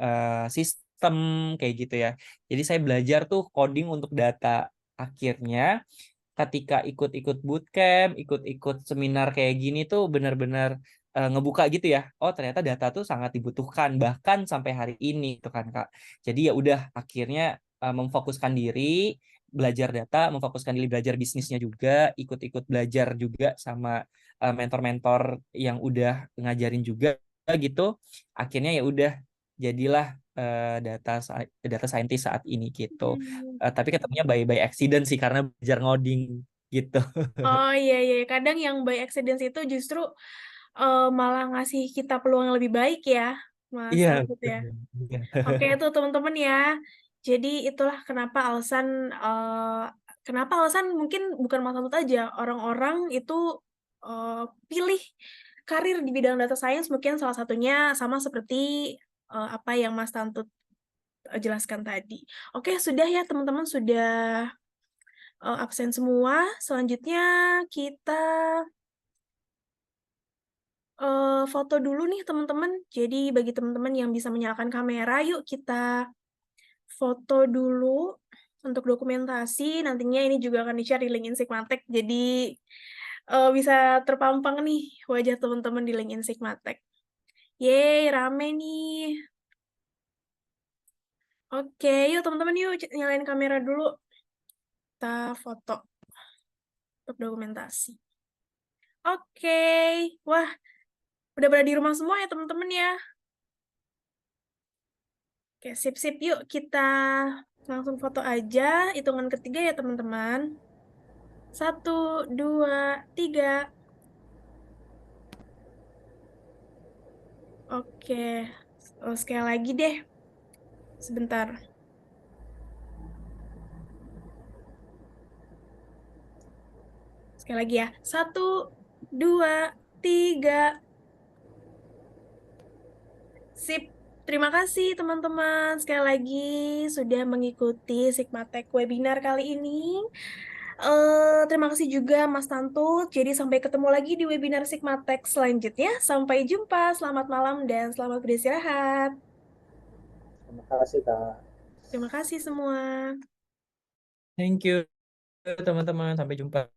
sistem kayak gitu ya. Jadi saya belajar tuh coding untuk data. Akhirnya ketika ikut-ikut bootcamp, ikut-ikut seminar kayak gini tuh benar-benar ngebuka gitu ya. Oh, ternyata data tuh sangat dibutuhkan bahkan sampai hari ini tuh kan Kak. Jadi ya udah akhirnya memfokuskan diri belajar data, memfokuskan diri belajar bisnisnya juga, ikut-ikut belajar juga sama mentor-mentor yang udah ngajarin juga gitu. Akhirnya ya udah jadilah data scientist saat ini gitu. Hmm. Tapi ketemunya by accident sih karena belajar ngoding gitu. Oh iya iya, kadang yang by accident itu justru malah ngasih kita peluang yang lebih baik ya, Mas Iya, Tantut ya. betul. Iya. Oke itu teman-teman ya. Jadi itulah kenapa alasan mungkin bukan Mas Tantut aja, orang-orang itu eh, pilih karir di bidang data science mungkin salah satunya sama seperti apa yang Mas Tantut jelaskan tadi. Oke, sudah ya teman-teman sudah absen semua. Selanjutnya kita foto dulu nih teman-teman. Jadi bagi teman-teman yang bisa menyalakan kamera, yuk kita foto dulu untuk dokumentasi. Nantinya ini juga akan di-share di link Insigmatek. Jadi bisa terpampang nih wajah teman-teman di link Insigmatek. Yeay, rame nih. Oke, yuk teman-teman yuk nyalain kamera dulu. Kita foto untuk dokumentasi. Oke, wah udah pada di rumah semua ya teman-teman ya. Oke, sip-sip yuk kita langsung foto aja. Hitungan ketiga ya teman-teman. Satu, dua, tiga. Oke, sekali lagi deh. Sebentar. Sekali lagi ya. Satu, dua, tiga. Sip. Terima kasih teman-teman sekali lagi sudah mengikuti Sigmatek webinar kali ini. Terima kasih juga Mas Tantut. Jadi sampai ketemu lagi di webinar Sigmatek selanjutnya. Sampai jumpa. Selamat malam dan selamat beristirahat. Terima kasih, Kak. Terima kasih semua. Thank you teman-teman. Sampai jumpa.